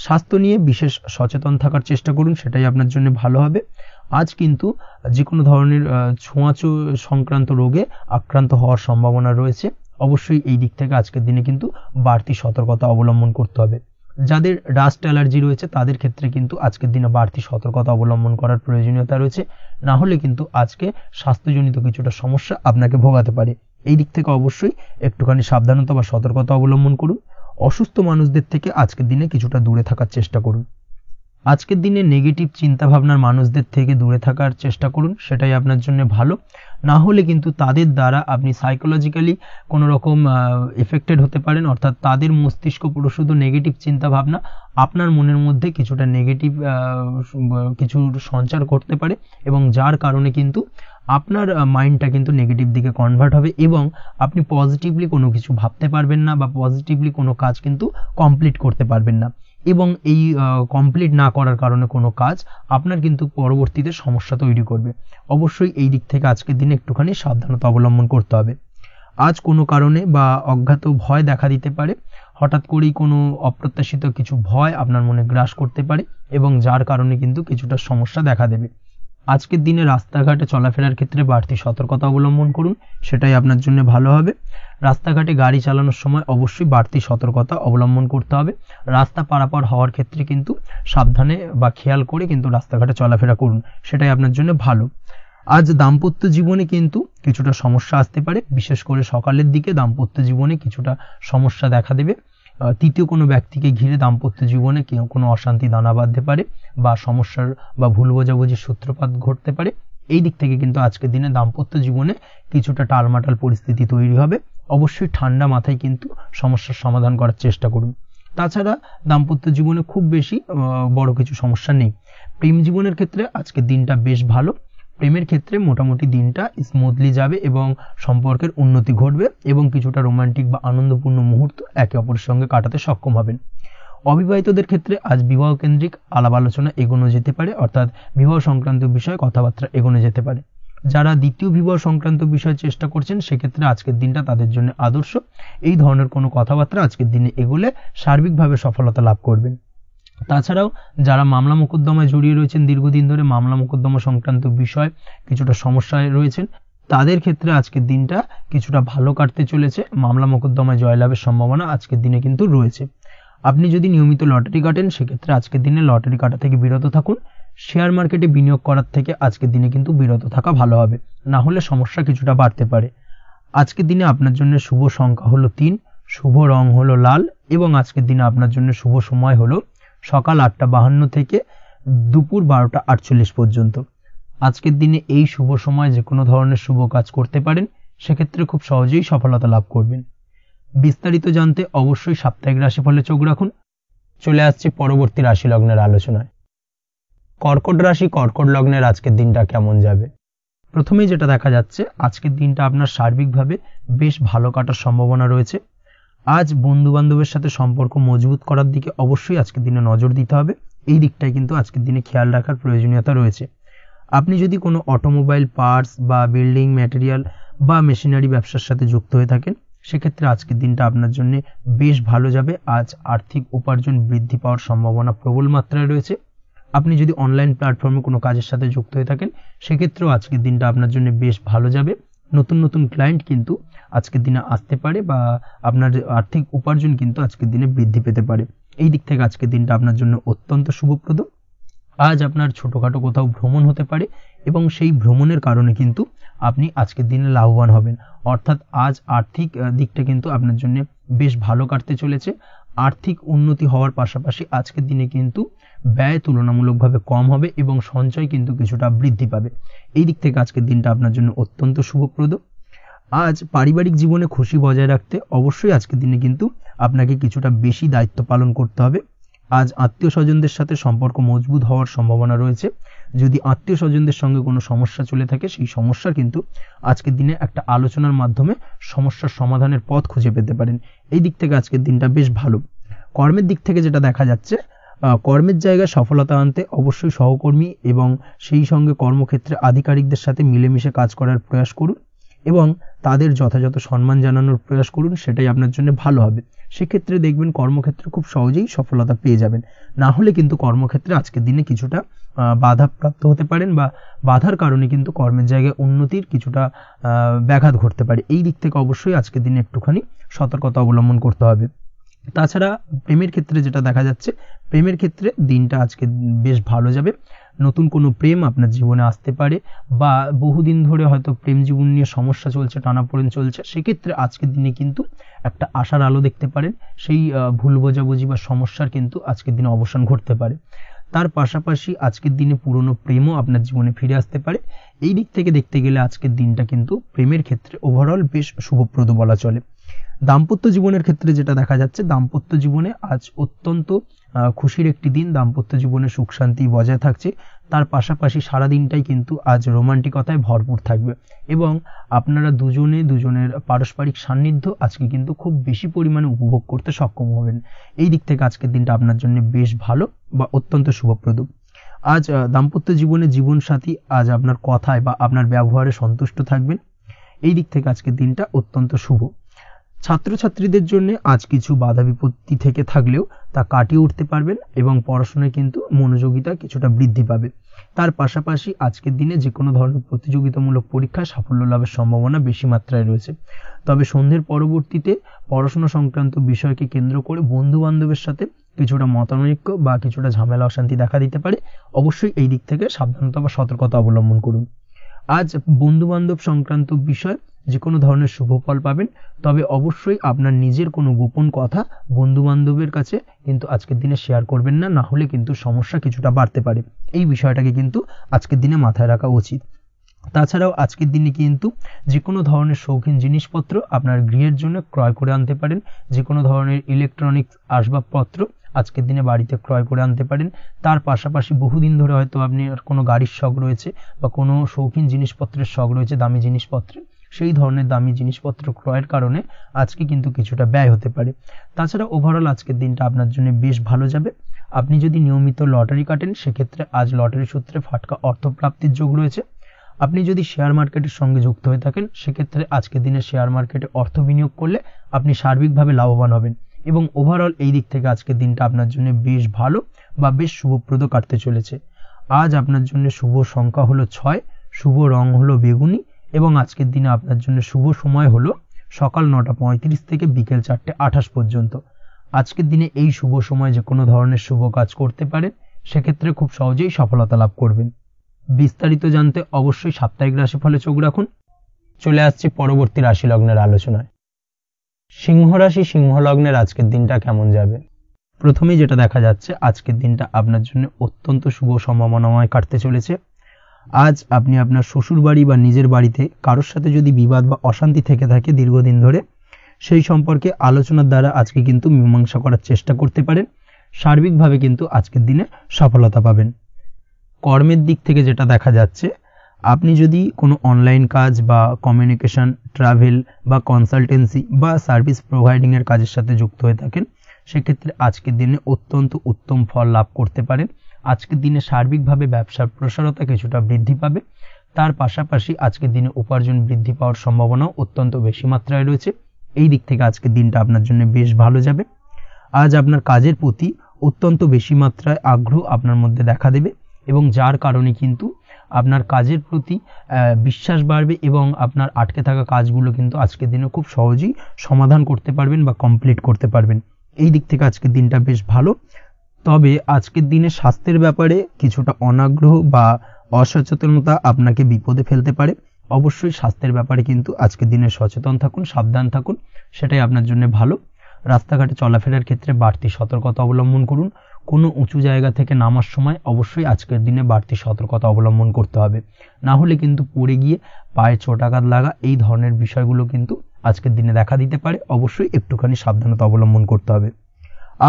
স্বাস্থ্য নিয়ে বিশেষ সচেতন থাকার চেষ্টা করুন, সেটাই আপনার জন্য ভালো হবে। আজ কিন্তু যে কোনো ধরনের ছোঁয়াচে সংক্রান্ত রোগে আক্রান্ত হওয়ার সম্ভাবনা রয়েছে। অবশ্যই এই দিক থেকে আজকের দিনে কিন্তু বাড়তি সতর্কতা অবলম্বন করতে হবে। যাদের ডাস্ট অ্যালার্জি রয়েছে তাদের ক্ষেত্রে কিন্তু আজকের দিনে বাড়তি সতর্কতা অবলম্বন করার প্রয়োজনীয়তা রয়েছে, না হলে কিন্তু আজকে স্বাস্থ্যজনিত কিছুটা সমস্যা আপনাকে ভোগাতে পারে। এই দিক থেকে অবশ্যই একটুখানি সাবধানতা বা সতর্কতা অবলম্বন করুন। অসুস্থ মানুষদের থেকে আজকের দিনে কিছুটা দূরে থাকার চেষ্টা করুন। আজকের দিনে নেগেটিভ চিন্তাভাবনার মানুষদের থেকে দূরে থাকার চেষ্টা করুন, সেটাই আপনার জন্য ভালো। না হলে কিন্তু তাদের দ্বারা আপনি সাইকোলজিক্যালি কোনো রকম এফেক্টেড হতে পারেন, অর্থাৎ তাদের মস্তিষ্ক প্রসূত নেগেটিভ চিন্তাভাবনা আপনার মনের মধ্যে কিছুটা নেগেটিভ কিছু সঞ্চার করতে পারে এবং যার কারণে কিন্তু আপনার মাইন্ডটা কিন্তু নেগেটিভ দিকে কনভার্ট হবে এবং আপনি পজিটিভলি কোনো কিছু ভাবতে পারবেন না বা পজিটিভলি কোনো কাজ কিন্তু কমপ্লিট করতে পারবেন না এবং এই কমপ্লিট না করার কারণে কোনো কাজ আপনার কিন্তু পরবর্তীতে সমস্যা তৈরি করবে। অবশ্যই এই দিক থেকে আজকের দিনে একটুখানি সাবধানতা অবলম্বন করতে হবে। আজ কোনো কারণে বা অজ্ঞাত ভয় দেখা দিতে পারে, হঠাৎ করেই কোনো অপ্রত্যাশিত কিছু ভয় আপনার মনে গ্রাস করতে পারে এবং যার কারণে কিন্তু কিছুটা সমস্যা দেখা দেবে। আজকের দিনে রাস্তাঘাটে চলাফেরার ক্ষেত্রে বাড়তি সতর্কতা অবলম্বন করুন, সেটাই আপনার জন্য ভালো হবে। রাস্তাঘাটে গাড়ি চালানোর সময় অবশ্যই বাড়তি সতর্কতা অবলম্বন করতে হবে। রাস্তা পারাপার হওয়ার ক্ষেত্রে কিন্তু সাবধানে বা খেয়াল করে কিন্তু রাস্তাঘাটে চলাফেরা করুন, সেটাই আপনার জন্য ভালো। আজ দাম্পত্য জীবনে কিন্তু কিছুটা সমস্যা আসতে পারে, বিশেষ করে সকালের দিকে দাম্পত্য জীবনে কিছুটা সমস্যা দেখা দেবে। তৃতীয় কোনো ব্যক্তিকে ঘিরে দাম্পত্য জীবনে কোনো অশান্তি দানা বাঁধতে পারে বা সমস্যার বা ভুল বোঝাবুঝির সূত্রপাত ঘটতে পারে। এই দিক থেকে কিন্তু আজকের দিনে দাম্পত্য জীবনে কিছুটা টালমাটাল পরিস্থিতি তৈরি হবে। অবশ্যই ঠান্ডা মাথায় কিন্তু সমস্যার সমাধান করার চেষ্টা করুন। তাছাড়া দাম্পত্য জীবনে খুব বেশি বড় কিছু সমস্যা নেই। প্রেম জীবনের ক্ষেত্রে আজকের দিনটা বেশ ভালো। প্রেমের ক্ষেত্রে মোটামুটি দিনটা স্মুথলি যাবে এবং সম্পর্কের উন্নতি ঘটবে এবং কিছুটা রোমান্টিক বা আনন্দপূর্ণ মুহূর্ত একে অপরের সঙ্গে কাটাতে সক্ষম হবেন। অবিবাহিতদের ক্ষেত্রে আজ বিবাহ কেন্দ্রিক আলাপ আলোচনা এগোনো যেতে পারে, অর্থাৎ বিবাহ সংক্রান্ত বিষয়ে কথাবার্তা এগোনো যেতে পারে। যারা দ্বিতীয় বিবাহ সংক্রান্ত বিষয়ে চেষ্টা করছেন সেক্ষেত্রে আজকের দিনটা তাদের জন্য আদর্শ। এই ধরনের কোনো কথাবার্তা আজকের দিনে এগোলে সার্বিকভাবে সফলতা লাভ করবেন। তাছাড়াও যারা মামলা মোকদ্দমায় জড়িয়ে রয়েছেন, দীর্ঘদিন ধরে মামলা মোকদ্দমা সংক্রান্ত বিষয় কিছুটা সমস্যায় রয়েছেন, তাদের ক্ষেত্রে আজকের দিনটা কিছুটা ভালো কাটতে চলেছে। মামলা মোকদ্দমায় জয়লাভের সম্ভাবনা আজকের দিনে কিন্তু রয়েছে। আপনি যদি নিয়মিত লটারি কাটেন সেক্ষেত্রে আজকের দিনে লটারি কাটা থেকে বিরত থাকুন। শেয়ার মার্কেটে বিনিয়োগ করার থেকে আজকের দিনে কিন্তু বিরত থাকা ভালো হবে, না হলে সমস্যা কিছুটা বাড়তে পারে। আজকের দিনে আপনার জন্য শুভ সংখ্যা হলো 3, শুভ রং হলো লাল এবং আজকের দিনে আপনার জন্য শুভ সময় হলো সকাল 8:52 থেকে দুপুর 12:48 পর্যন্ত। আজকের দিনে এই শুভ সময় যে কোনো ধরনের শুভ কাজ করতে পারেন, সেক্ষেত্রে খুব সহজেই সফলতা লাভ করবেন। বিস্তারিত জানতে অবশ্যই সাপ্তাহিক রাশিফলে চোখ রাখুন। চলে আসছে পরবর্তী রাশি লগ্নের আলোচনায়। কর্কট রাশি, কর্কট লগ্নের আজকের দিনটা কেমন যাবে? প্রথমেই যেটা দেখা যাচ্ছে, আজকের দিনটা আপনার সার্বিকভাবে বেশ ভালো কাটার সম্ভাবনা রয়েছে। আজ বন্ধু বান্ধবের সাথে সম্পর্ক মজবুত করার দিকে অবশ্যই আজকের দিনে নজর দিতে হবে। এই দিকটাই কিন্তু আজকের দিনে খেয়াল রাখার প্রয়োজনীয়তা রয়েছে। আপনি যদি কোনো অটোমোবাইল পার্টস বা বিল্ডিং ম্যাটেরিয়াল বা মেশিনারি ব্যবসার সাথে যুক্ত হয়ে থাকেন, সেক্ষেত্রে আজকের দিনটা আপনার জন্য বেশ ভালো যাবে। আজ আর্থিক উপার্জন বৃদ্ধি পাওয়ার সম্ভাবনা প্রবল মাত্রায় রয়েছে। আপনি যদি অনলাইন প্ল্যাটফর্মে কোনো কাজের সাথে যুক্ত হয়ে থাকেন, সেক্ষেত্রেও আজকের দিনটা আপনার জন্য বেশ ভালো যাবে। নতুন নতুন ক্লায়েন্ট কিন্তু আজকের দিনে আসতে পারে বা আপনার আর্থিক উপার্জন কিন্তু আজকের দিনে বৃদ্ধি পেতে পারে। এই দিক থেকে আজকের দিনটা আপনার জন্য অত্যন্ত শুভপ্রদ। আজ আপনার ছোটোখাটো কোথাও ভ্রমণ হতে পারে এবং সেই ভ্রমণের কারণে কিন্তু আপনি আজকের দিনে লাভবান হবেন। অর্থাৎ আজ আর্থিক দিকটা কিন্তু আপনার জন্য বেশ ভালো কাটতে চলেছে। আর্থিক উন্নতি হওয়ার পাশাপাশি আজকের দিনে কিন্তু ব্যয় তুলনামূলকভাবে কম হবে এবং সঞ্চয় কিন্তু কিছুটা বৃদ্ধি পাবে। এই দিক থেকে আজকের দিনটা আপনার জন্য অত্যন্ত শুভপ্রদ। আজ পারিবারিক জীবনে খুশি বজায় রাখতে অবশ্যই আজকের দিনে কিন্তু আপনাকে কিছুটা বেশি দায়িত্ব পালন করতে হবে। আজ আত্মীয় স্বজনদের সাথে সম্পর্ক মজবুত হওয়ার সম্ভাবনা রয়েছে। যদি আত্মীয় স্বজনদের সঙ্গে কোনো সমস্যা চলে থাকে, সেই সমস্যা কিন্তু আজকের দিনে একটা আলোচনার মাধ্যমে সমস্যার সমাধানের পথ খুঁজে পেতে পারেন। এই দিক থেকে আজকের দিনটা বেশ ভালো। কর্মের দিক থেকে যেটা দেখা যাচ্ছে, কর্মের জায়গায় সফলতা আনতে অবশ্যই সহকর্মী এবং সেই সঙ্গে কর্মক্ষেত্রে আধিকারিকদের সাথে মিলেমিশে কাজ করার প্রয়াস করুন এবং তাদের যথাযথ সম্মান জানানোর প্রয়াস করুন, সেটাই আপনার জন্য ভালো হবে। সেক্ষেত্রে দেখবেন কর্মক্ষেত্রে খুব সহজেই সফলতা পেয়ে যাবেন। না হলে কিন্তু কর্মক্ষেত্রে আজকের দিনে কিছুটা বাধাপ্রাপ্ত হতে পারেন বা বাধার কারণে কিন্তু কর্মের জায়গায় উন্নতির কিছুটা ব্যাঘাত ঘটতে পারে। এই দিক থেকে অবশ্যই আজকের দিনে একটুখানি সতর্কতা অবলম্বন করতে হবে। তাছাড়া প্রেমের ক্ষেত্রে যেটা দেখা যাচ্ছে, প্রেমের ক্ষেত্রে দিনটা আজকে বেশ ভালো যাবে। নতুন কোনো প্রেম আপনার জীবনে আসতে পারে বা বহুদিন ধরে হয়তো প্রেম জীবন নিয়ে সমস্যা চলছে, টানাপোড়েন চলছে, সেক্ষেত্রে আজকের দিনে কিন্তু একটা আশার আলো দেখতে পারেন। সেই ভুল বোঝাবুঝি বা সমস্যার কিন্তু আজকের দিনে অবসান ঘটতে পারে। তার পাশাপাশি আজকের দিনে পুরনো প্রেমও আপনার জীবনে ফিরে আসতে পারে। এই দিক থেকে দেখতে গেলে আজকের দিনটা কিন্তু প্রেমের ক্ষেত্রে ওভারঅল বেশ শুভপ্রদ বলা চলে। দাম্পত্য জীবনের ক্ষেত্রে যেটা দেখা যাচ্ছে, দাম্পত্য জীবনে আজ অত্যন্ত খুশির একটি দিন। দাম্পত্য জীবনে সুখ শান্তি বজায় থাকছে। তার পাশাপাশি সারা দিনটাই কিন্তু আজ রোমান্টিকতায় ভরপুর থাকবে এবং আপনারা দুজনের পারস্পরিক সান্নিধ্য আজকে কিন্তু খুব বেশি পরিমাণে উপভোগ করতে সক্ষম হবেন। এই দিক থেকে আজকের দিনটা আপনার জন্য বেশ ভালো বা অত্যন্ত শুভপ্রদ। আজ দাম্পত্য জীবনে জীবনসাথী আজ আপনার কথায় বা আপনার ব্যবহারে সন্তুষ্ট থাকবেন। এই দিক থেকে আজকের দিনটা অত্যন্ত শুভ। ছাত্রছাত্রীদের জন্য আজ কিছু বাধা বিপত্তি থেকে থাকলেও তা কাটিয়ে উঠতে পারবেন এবং পড়াশোনায় কিন্তু মনোযোগিতা কিছুটা বৃদ্ধি পাবে। তার পাশাপাশি আজকের দিনে যে কোনো ধরনের প্রতিযোগিতামূলক পরীক্ষায় সাফল্য লাভের সম্ভাবনা বেশি মাত্রায় রয়েছে। তবে সন্ধ্যের পরবর্তীতে পড়াশোনা সংক্রান্ত বিষয়কে কেন্দ্র করে বন্ধু বান্ধবের সাথে কিছুটা মতানৈক্য বা কিছুটা ঝামেলা অশান্তি দেখা দিতে পারে। অবশ্যই এই দিক থেকে সাবধানতা বা সতর্কতা অবলম্বন করুন। আজ বন্ধু বান্ধব সংক্রান্ত বিষয় যে কোনো ধরনের শুভ ফল পাবেন। তবে অবশ্যই আপনার নিজের কোনো গোপন কথা বন্ধু বান্ধবের কাছে কিন্তু আজকের দিনে শেয়ার করবেন না, না হলে কিন্তু সমস্যা কিছুটা বাড়তে পারে। এই বিষয়টাকে কিন্তু আজকের দিনে মাথায় রাখা উচিত। তাছাড়াও আজকের দিনে কিন্তু যে কোনো ধরনের শৌখিন জিনিসপত্র আপনার গৃহের জন্য ক্রয় করে আনতে পারেন। যে কোনো ধরনের ইলেকট্রনিক্স আসবাবপত্র আজকের দিনে বাড়িতে ক্রয় করে আনতে পারেন। তার পাশাপাশি বহুদিন ধরে হয়তো আপনি কোনো গাড়ির শখ রয়েছে বা কোনো শৌখিন জিনিসপত্রের শখ রয়েছে, দামি জিনিসপত্রে, সেই ধরনের দামি জিনিসপত্র ক্রয়ের কারণে আজকে কিন্তু কিছুটা ব্যয় হতে পারে। তাছাড়া ওভারঅল আজকের দিনটা আপনার জন্য বেশ ভালো যাবে। আপনি যদি নিয়মিত লটারি কাটেন, সেক্ষেত্রে আজ লটারি সূত্রে ফাটকা অর্থপ্রাপ্তির যোগ রয়েছে। আপনি যদি শেয়ার মার্কেটের সঙ্গে যুক্ত হয়ে থাকেন, সেক্ষেত্রে আজকের দিনে শেয়ার মার্কেটে অর্থ বিনিয়োগ করলে আপনি সার্বিকভাবে লাভবান হবেন এবং ওভারঅল এই দিক থেকে আজকের দিনটা আপনার জন্য বেশ ভালো বা বেশ শুভপ্রদ কাটতে চলেছে। আজ আপনার জন্য শুভ সংখ্যা হলো 6, শুভ রং হলো বেগুনি এবং আজকের দিনে আপনার জন্য শুভ সময় হলো সকাল 9:35 থেকে বিকেল 4:28 পর্যন্ত। আজকের দিনে এই শুভ সময় যে কোনো ধরনের শুভ কাজ করতে পারেন, সেক্ষেত্রে খুব সহজেই সফলতা লাভ করবেন। বিস্তারিত জানতে অবশ্যই সাপ্তাহিক রাশিফলে চোখ রাখুন। চলে আসছি পরবর্তী রাশি লগ্নের আলোচনায়। সিংহ রাশি, সিংহ লগ্নের আজকের দিনটা কেমন যাবে? প্রথমেই যেটা দেখা যাচ্ছে, আজকের দিনটা আপনার জন্য অত্যন্ত শুভ সম্ভাবনাময় কাটতে চলেছে। আজ আপনি আপনার শ্বশুর বাড়ি বা নিজের বাড়িতে কারোর সাথে যদি বিবাদ বা অশান্তি থেকে থাকে দীর্ঘদিন ধরে, সেই সম্পর্কে আলোচনার দ্বারা আজকে কিন্তু মীমাংসা করার চেষ্টা করতে পারেন। সার্বিকভাবে কিন্তু আজকের দিনে সফলতা পাবেন। কর্মের দিক থেকে যেটা দেখা যাচ্ছে, আপনি যদি কোনো অনলাইন কাজ বা কমিউনিকেশন, ট্রাভেল বা কনসালটেন্সি বা সার্ভিস প্রোভাইডিংয়ের কাজের সাথে যুক্ত হয়ে থাকেন, সেক্ষেত্রে আজকের দিনে অত্যন্ত উত্তম ফল লাভ করতে পারেন। আজকের দিনে সার্বিকভাবে ব্যবসার প্রসারতা কিছুটা বৃদ্ধি পাবে। তার পাশাপাশি আজকের দিনে উপার্জন বৃদ্ধি পাওয়ার সম্ভাবনাও অত্যন্ত বেশি মাত্রায় রয়েছে। এই দিক থেকে আজকের দিনটা আপনার জন্য বেশ ভালো যাবে। আজ আপনার কাজের প্রতি অত্যন্ত বেশি মাত্রায় আগ্রহ আপনার মধ্যে দেখা দেবে এবং যার কারণে কিন্তু আপনার কাজের প্রতি বিশ্বাস বাড়বে এবং আপনার আটকে থাকা কাজগুলো কিন্তু আজকের দিনে খুব সহজেই সমাধান করতে পারবেন বা কমপ্লিট করতে পারবেন। এই দিক থেকে আজকের দিনটা বেশ ভালো। তবে আজকের দিনে স্বাস্থ্যের ব্যাপারে কিছুটা অনাগ্রহ বা অসচেতনতা আপনাকে বিপদে ফেলতে পারে। অবশ্যই স্বাস্থ্যের ব্যাপারে কিন্তু আজকের দিনে সচেতন থাকুন, সাবধান থাকুন, সেটাই আপনার জন্য ভালো। রাস্তাঘাটে চলাফেরার ক্ষেত্রে বাড়তি সতর্কতা অবলম্বন করুন। কোনো উঁচু জায়গা থেকে নামার সময় অবশ্যই আজকের দিনে বাড়তি সতর্কতা অবলম্বন করতে হবে, না হলে কিন্তু পড়ে গিয়ে পায়ে চোটাঘাত লাগা এই ধরনের বিষয়গুলো কিন্তু আজকের দিনে দেখা দিতে পারে। অবশ্যই একটুখানি সাবধানতা অবলম্বন করতে হবে।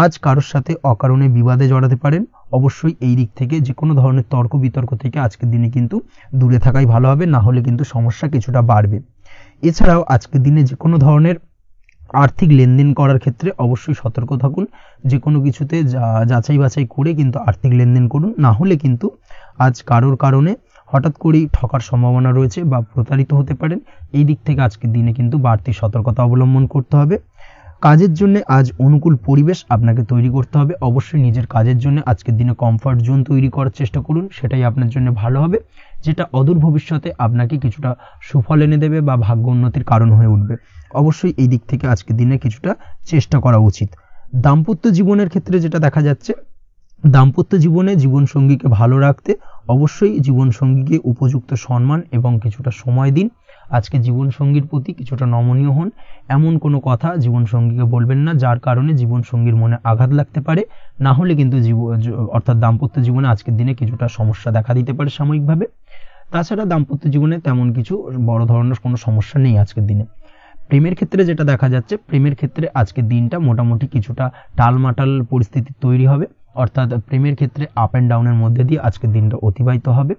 আজ কারোর সাথে অকারণে বিবাদে জড়াতে পারেন। অবশ্যই এই দিক থেকে যে কোনো ধরনের তর্ক বিতর্ক থেকে আজকের দিনে কিন্তু দূরে থাকাই ভালো হবে, না হলে কিন্তু সমস্যা কিছুটা বাড়বে। এছাড়াও আজকের দিনে যে কোনো ধরনের আর্থিক লেনদেন করার ক্ষেত্রে অবশ্যই সতর্ক থাকুন। যে কোনো কিছুতে যাচাই বাছাই করে কিন্তু আর্থিক লেনদেন করুন, না হলে কিন্তু আজ কারোর কারণে হঠাৎ করেই ঠকার সম্ভাবনা রয়েছে বা প্রতারিত হতে পারেন। এই দিক থেকে আজকের দিনে কিন্তু বাড়তি সতর্কতা অবলম্বন করতে হবে। কাজের জন্য আজ অনুকূল পরিবেশ আপনাকে তৈরি করতে হবে। অবশ্যই নিজের কাজের জন্য আজকের দিনে কমফর্ট জোন তৈরি করার চেষ্টা করুন, সেটাই আপনার জন্য ভালো হবে, যেটা অদূর ভবিষ্যতে আপনাকে কিছুটা সুফল এনে দেবে বা ভাগ্য উন্নতির কারণ হয়ে উঠবে। অবশ্যই এই দিক থেকে আজকের দিনে কিছুটা চেষ্টা করা উচিত। দাম্পত্য জীবনের ক্ষেত্রে যেটা দেখা যাচ্ছে, দাম্পত্য জীবনে জীবনসঙ্গীকে ভালো রাখতে অবশ্যই জীবনসঙ্গীকে উপযুক্ত সম্মান এবং কিছুটা সময় দিন। আজকে জীবনসঙ্গীর প্রতি কিছুটা নমনীয় হন। এমন কোনো কথা জীবনসঙ্গীকে বলবেন না যার কারণে জীবনসঙ্গীর মনে আঘাত লাগতে পারে, না হলে কিন্তু অর্থাৎ দাম্পত্য জীবনে আজকের দিনে কিছুটা সমস্যা দেখা দিতে পারে সাময়িকভাবে। তাছাড়া দাম্পত্য জীবনে তেমন কিছু বড় ধরনের কোনো সমস্যা নেই আজকের দিনে। প্রেমের ক্ষেত্রে যেটা দেখা যাচ্ছে, প্রেমের ক্ষেত্রে আজকের দিনটা মোটামুটি কিছুটা টালমাটাল পরিস্থিতি তৈরি হবে, অর্থাৎ প্রেমের ক্ষেত্রে আপ অ্যান্ড ডাউনের মধ্যে দিয়ে আজকের দিনটা অতিবাহিত হবে।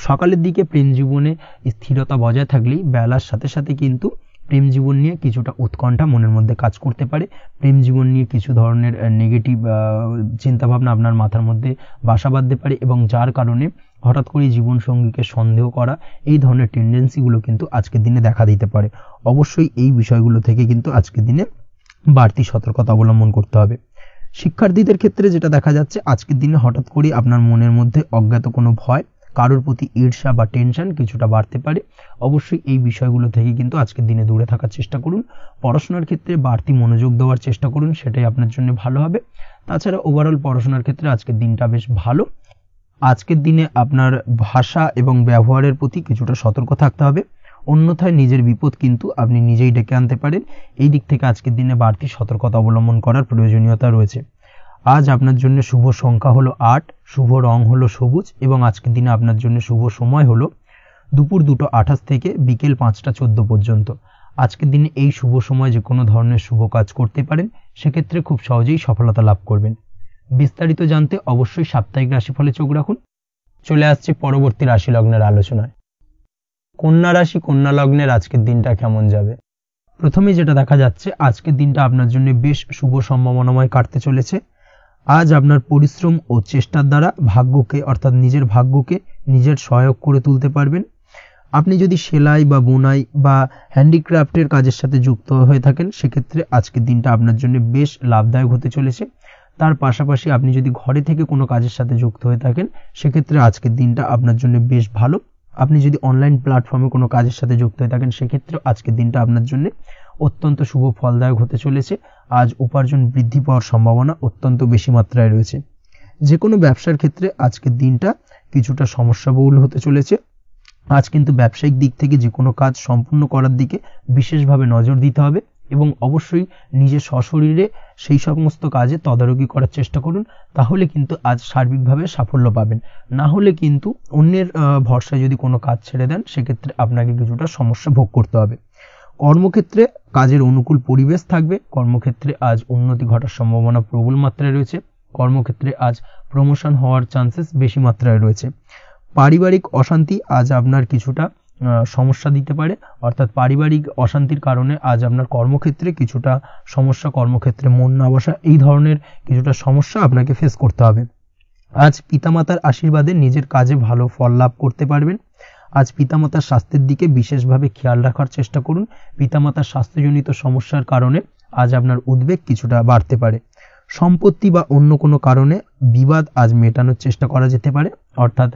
সকালের দিকে প্রেম জীবনে স্থিরতা বজায় থাকলেই বেলার সাথে সাথে কিন্তু প্রেম জীবন নিয়ে কিছুটা উৎকণ্ঠা মনের মধ্যে কাজ করতে পারে। প্রেম জীবন নিয়ে কিছু ধরনের নেগেটিভ চিন্তাভাবনা আপনার মাথার মধ্যে বাসা বাঁধতে পারে এবং যার কারণে হঠাৎ করে জীবনসঙ্গীকে সন্দেহ করা এই ধরনের টেন্ডেন্সিগুলো কিন্তু আজকের দিনে দেখা দিতে পারে। অবশ্যই এই বিষয়গুলো থেকে কিন্তু আজকের দিনে বাড়তি সতর্কতা অবলম্বন করতে হবে। শিক্ষার্থীদের ক্ষেত্রে যেটা দেখা যাচ্ছে, আজকের দিনে হঠাৎ করে আপনার মনের মধ্যে অজ্ঞাত কোনো ভয়, কারোর প্রতি ঈর্ষা বা টেনশন কিছুটা বাড়তে পারে। অবশ্যই এই বিষয়গুলো থেকে কিন্তু আজকের দিনে দূরে থাকার চেষ্টা করুন। পড়াশোনার ক্ষেত্রে বাড়তি মনোযোগ দেওয়ার চেষ্টা করুন, সেটাই আপনার জন্য ভালো হবে। তাছাড়া ওভারঅল পড়াশোনার ক্ষেত্রে আজকের দিনটা বেশ ভালো। আজকের দিনে আপনার ভাষা এবং ব্যবহারের প্রতি কিছুটা সতর্ক থাকতে হবে, অন্যথায় নিজের বিপদ কিন্তু আপনি নিজেই ডেকে আনতে পারেন। এই দিক থেকে আজকের দিনে বাড়তি সতর্কতা অবলম্বন করার প্রয়োজনীয়তা রয়েছে। আজ আপনার জন্য শুভ সংখ্যা হলো 8, শুভ রং হলো সবুজ এবং আজকের দিনে আপনার জন্য শুভ সময় হলো দুপুর 2:28 থেকে বিকেল 5:14 পর্যন্ত। আজকের দিনে এই শুভ সময় যে কোনো ধরনের শুভ কাজ করতে পারেন, সেক্ষেত্রে খুব সহজেই সফলতা লাভ করবেন। বিস্তারিত জানতে অবশ্যই সাপ্তাহিক রাশিফলে চোখ রাখুন। চলে আসছে পরবর্তী রাশি লগ্নের আলোচনায়। কন্যা রাশি, কন্যা লগ্নের আজকের দিনটা কেমন যাবে? প্রথমে যেটা দেখা যাচ্ছে, আজকের দিনটা আপনার জন্য বেশ শুভ সম্ভাবনাময় কাটতে চলেছে। আজ আপনার পরিশ্রম ও চেষ্টার দ্বারা ভাগ্যকে অর্থাৎ নিজের ভাগ্যকে নিজের সহায়ক করে তুলতে পারবেন। আপনি যদি সেলাই বা বোনাই বা হ্যান্ডিক্রাফটের কাজের সাথে যুক্ত হয়ে থাকেন, সেক্ষেত্রে আজকের দিনটা আপনার জন্য বেশ লাভদায়ক হতে চলেছে। তার পাশাপাশি আপনি যদি ঘরে থেকে কোনো কাজের সাথে যুক্ত হয়ে থাকেন সেক্ষেত্রে আজকের দিনটা আপনার জন্য বেশ ভালো। আপনি যদি অনলাইন প্ল্যাটফর্মে কোনো কাজের সাথে যুক্ত হয়ে থাকেন সেক্ষেত্রে আজকের দিনটা আপনার জন্য অত্যন্ত শুভ ফলদায়ক হতে চলেছে। আজ উপার্জন বৃদ্ধি পাওয়ার সম্ভাবনা অত্যন্ত বেশি মাত্রায় রয়েছে। যে কোনো ব্যবসার ক্ষেত্রে আজকের দিনটা কিছুটা সমস্যাবহুল হতে চলেছে। আজ কিন্তু ব্যবসায়িক দিক থেকে যে কোনো কাজ সম্পূর্ণ করার দিকে বিশেষভাবে নজর দিতে হবে এবং অবশ্যই নিজের সশরীরে সেই সমস্ত কাজে তদারকি করার চেষ্টা করুন, তাহলে কিন্তু আজ সার্বিকভাবে সাফল্য পাবেন। না হলে কিন্তু অন্যের ভরসায় যদি কোনো কাজ ছেড়ে দেন সেক্ষেত্রে আপনাকে কিছুটা সমস্যা ভোগ করতে হবে। কর্মক্ষেত্রে কাজের অনুকূল পরিবেশ থাকবে। কর্মক্ষেত্রে আজ উন্নতি ঘটার সম্ভাবনা প্রবল মাত্রায় রয়েছে। কর্মক্ষেত্রে আজ প্রমোশন হওয়ার চান্সেস বেশি মাত্রায় রয়েছে। পারিবারিক অশান্তি আজ আপনার কিছুটা সমস্যা দিতে পারে, অর্থাৎ পারিবারিক অশান্তির কারণে আজ আপনার কর্মক্ষেত্রে কিছুটা সমস্যা, কর্মক্ষেত্রে মন না বসা, এই ধরনের কিছুটা সমস্যা আপনাকে ফেস করতে হবে। আজ পিতামাতার আশীর্বাদে নিজের কাজে ভালো ফল লাভ করতে পারবেন। আজ পিতামাতার স্বাস্থ্যের দিকে বিশেষভাবে খেয়াল রাখার চেষ্টা করুন। পিতামাতার স্বাস্থ্যজনিত সমস্যার কারণে আজ আপনার উদ্বেগ কিছুটা বাড়তে পারে। সম্পত্তি বা অন্য কোনো কারণে বিবাদ আজ মেটানোর চেষ্টা করা যেতে পারে, অর্থাৎ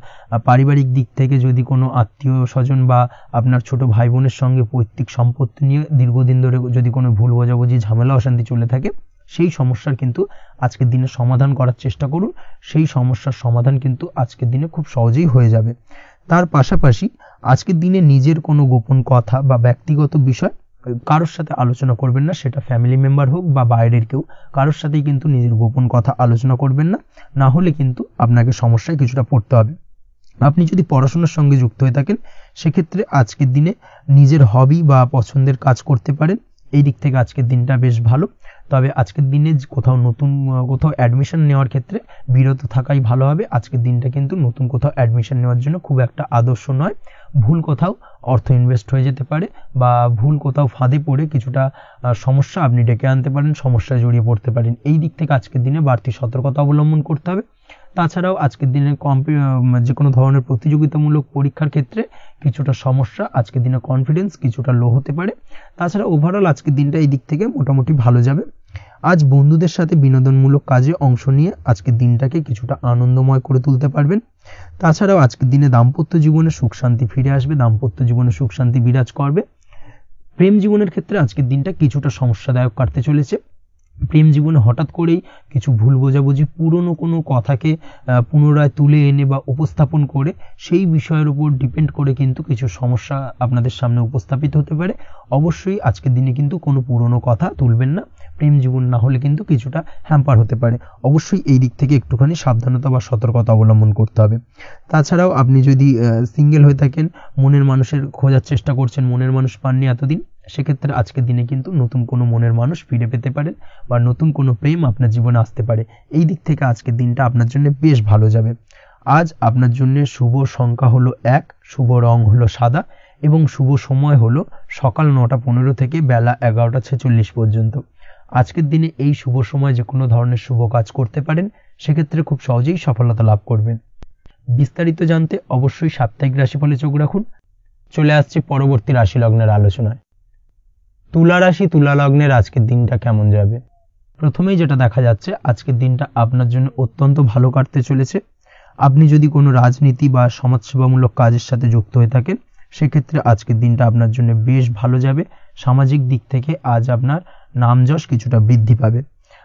পারিবারিক দিক থেকে যদি কোনো আত্মীয় স্বজন বা আপনার ছোট ভাই বোনের সঙ্গে পৈতৃক সম্পত্তি নিয়ে দীর্ঘদিন ধরে যদি কোনো ভুল বোঝাবুঝি, ঝামেলা অশান্তি চলে থাকে, সেই সমস্যার কিন্তু আজকের দিনে সমাধান করার চেষ্টা করুন। সেই সমস্যার সমাধান কিন্তু আজকের দিনে খুব সহজেই হয়ে যাবে। তার পাশাপাশি আজকের দিনে নিজের কোনো গোপন কথা বা ব্যক্তিগত বিষয় কারোর সাথে আলোচনা করবেন না, সেটা ফ্যামিলি মেম্বার হোক বা বাইরের কেউ, কারোর সাথেই কিন্তু নিজের গোপন কথা আলোচনা করবেন না, না হলে কিন্তু আপনাকে সমস্যায় কিছুটা পড়তে হবে। আপনি যদি পড়াশোনার সঙ্গে যুক্ত হয়ে থাকেন সেক্ষেত্রে আজকের দিনে নিজের হবি বা পছন্দের কাজ করতে পারেন। এই দিক থেকে আজকের দিনটা বেশ ভালো। তবে আজকের দিনে কোথাও অ্যাডমিশন নেওয়ার ক্ষেত্রে বিরত থাকাই ভালো হবে। আজকের দিনটা কিন্তু নতুন কোথাও অ্যাডমিশন নেওয়ার জন্য খুব একটা আদর্শ নয়। ভুল কোথাও অর্থ ইনভেস্ট হয়ে যেতে পারে বা ভুল কোথাও ফাঁদে পড়ে কিছুটা সমস্যা আপনি ডেকে আনতে পারেন, সমস্যায় জড়িয়ে পড়তে পারেন। এই দিক থেকে আজকের দিনে বাড়তি সতর্কতা অবলম্বন করতে হবে। তাছাড়াও আজকের দিনে যে কোনো ধরনের প্রতিযোগিতামূলক পরীক্ষার ক্ষেত্রে কিছুটা সমস্যা, আজকের দিনে কনফিডেন্স কিছুটা লো হতে পারে। তাছাড়া ওভারঅল আজকের দিনটা এই দিক থেকে মোটামুটি ভালো যাবে। আজ বন্ধুদের সাথে বিনোদনমূলক কাজে অংশ নিয়ে আজকের দিনটাকে কিছুটা আনন্দময় করে তুলতে পারবেন। তাছাড়াও আজকের দিনে দাম্পত্য জীবনে সুখ শান্তি ফিরে আসবে, দাম্পত্য জীবনে সুখ শান্তি বিরাজ করবে। প্রেম জীবনের ক্ষেত্রে আজকের দিনটা কিছুটা সমস্যাদায়ক কাটতে চলেছে। প্রেম জীবনে হঠাৎ করেই কিছু ভুল বোঝাবুঝি, পুরনো কোনো কথাকে পুনরায় তুলে এনে বা উপস্থাপন করে সেই বিষয়ের উপর ডিপেন্ড করে কিন্তু কিছু সমস্যা আপনাদের সামনে উপস্থাপিত হতে পারে। অবশ্যই আজকের দিনে কিন্তু কোনো পুরনো কথা তুলবেন না, প্রেম জীবন না হলে কিন্তু কিছুটা হ্যাম্পার হতে পারে। অবশ্যই এই দিক থেকে একটুখানি সাবধানতা বা সতর্কতা অবলম্বন করতে হবে। তাছাড়াও আপনি যদি সিঙ্গেল হয়ে থাকেন, মনের মানুষের খোঁজার চেষ্টা করছেন, মনের মানুষ পাননি এতদিন, সেক্ষেত্রে আজকের দিনে কিন্তু নতুন কোনো মনের মানুষ ফিরে পেতে পারেন বা নতুন কোনো প্রেম আপনার জীবনে আসতে পারে। এই দিক থেকে আজকের দিনটা আপনার জন্য বেশ ভালো যাবে। আজ আপনার জন্য শুভ সংখ্যা হলো 1, শুভ রং হলো সাদা এবং শুভ সময় হলো সকাল 9:15 থেকে বেলা 11:46 পর্যন্ত। আজকের দিনে এই শুভ সময় যে কোনো ধরনের শুভ কাজ করতে পারেন, সেক্ষেত্রে খুব সহজেই সফলতা লাভ করবেন। বিস্তারিত জানতে অবশ্যই সাপ্তাহিক রাশিফলে চোখ রাখুন। চলে আসছে পরবর্তী রাশি লগ্নের আলোচনায়। তুলা রাশি, তুলা লগ্নের আজকের দিনটা কেমন যাবে? প্রথমেই যেটা দেখা যাচ্ছে, আজকের দিনটা আপনার জন্য অত্যন্ত ভালো কাটতে চলেছে। আপনি যদি কোনো রাজনীতি বা সমাজসেবামূলক কাজের সাথে যুক্ত হয়ে থাকেন সেক্ষেত্রে আজকের দিনটা আপনার জন্য বেশ ভালো যাবে। সামাজিক দিক থেকে আজ আপনার নামযশ কিছুটা বৃদ্ধি পাবে।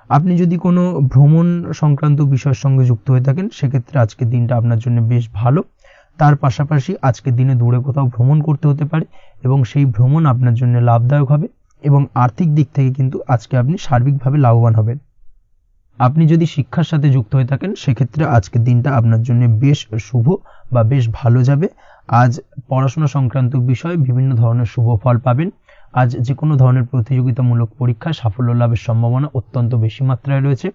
আপনি যদি কোনো ভ্রমণ সংক্রান্ত বিষয়ের সঙ্গে যুক্ত হয়ে থাকেন সেক্ষেত্রে আজকের দিনটা আপনার জন্য বেশ ভালো। তার পাশাপাশি আজকের দিনে দূরে কোথাও ভ্রমণ করতে হতে পারে এবং সেই ভ্রমণ আপনার জন্য লাভদায়ক হবে এবং আর্থিক দিক থেকে কিন্তু আজকে আপনি সার্বিকভাবে লাভবান হবেন। আপনি যদি শিক্ষার সাথে যুক্ত হয়ে থাকেন সেক্ষেত্রে আজকের দিনটা আপনার জন্য বেশ শুভ বা বেশ ভালো যাবে। আজ পড়াশোনা সংক্রান্ত বিষয়ে বিভিন্ন ধরনের শুভ ফল পাবেন। আজ যে কোনো ধরনের প্রতিযোগিতামূলক পরীক্ষায় সাফল্য লাভের সম্ভাবনা অত্যন্ত বেশি মাত্রায় রয়েছে।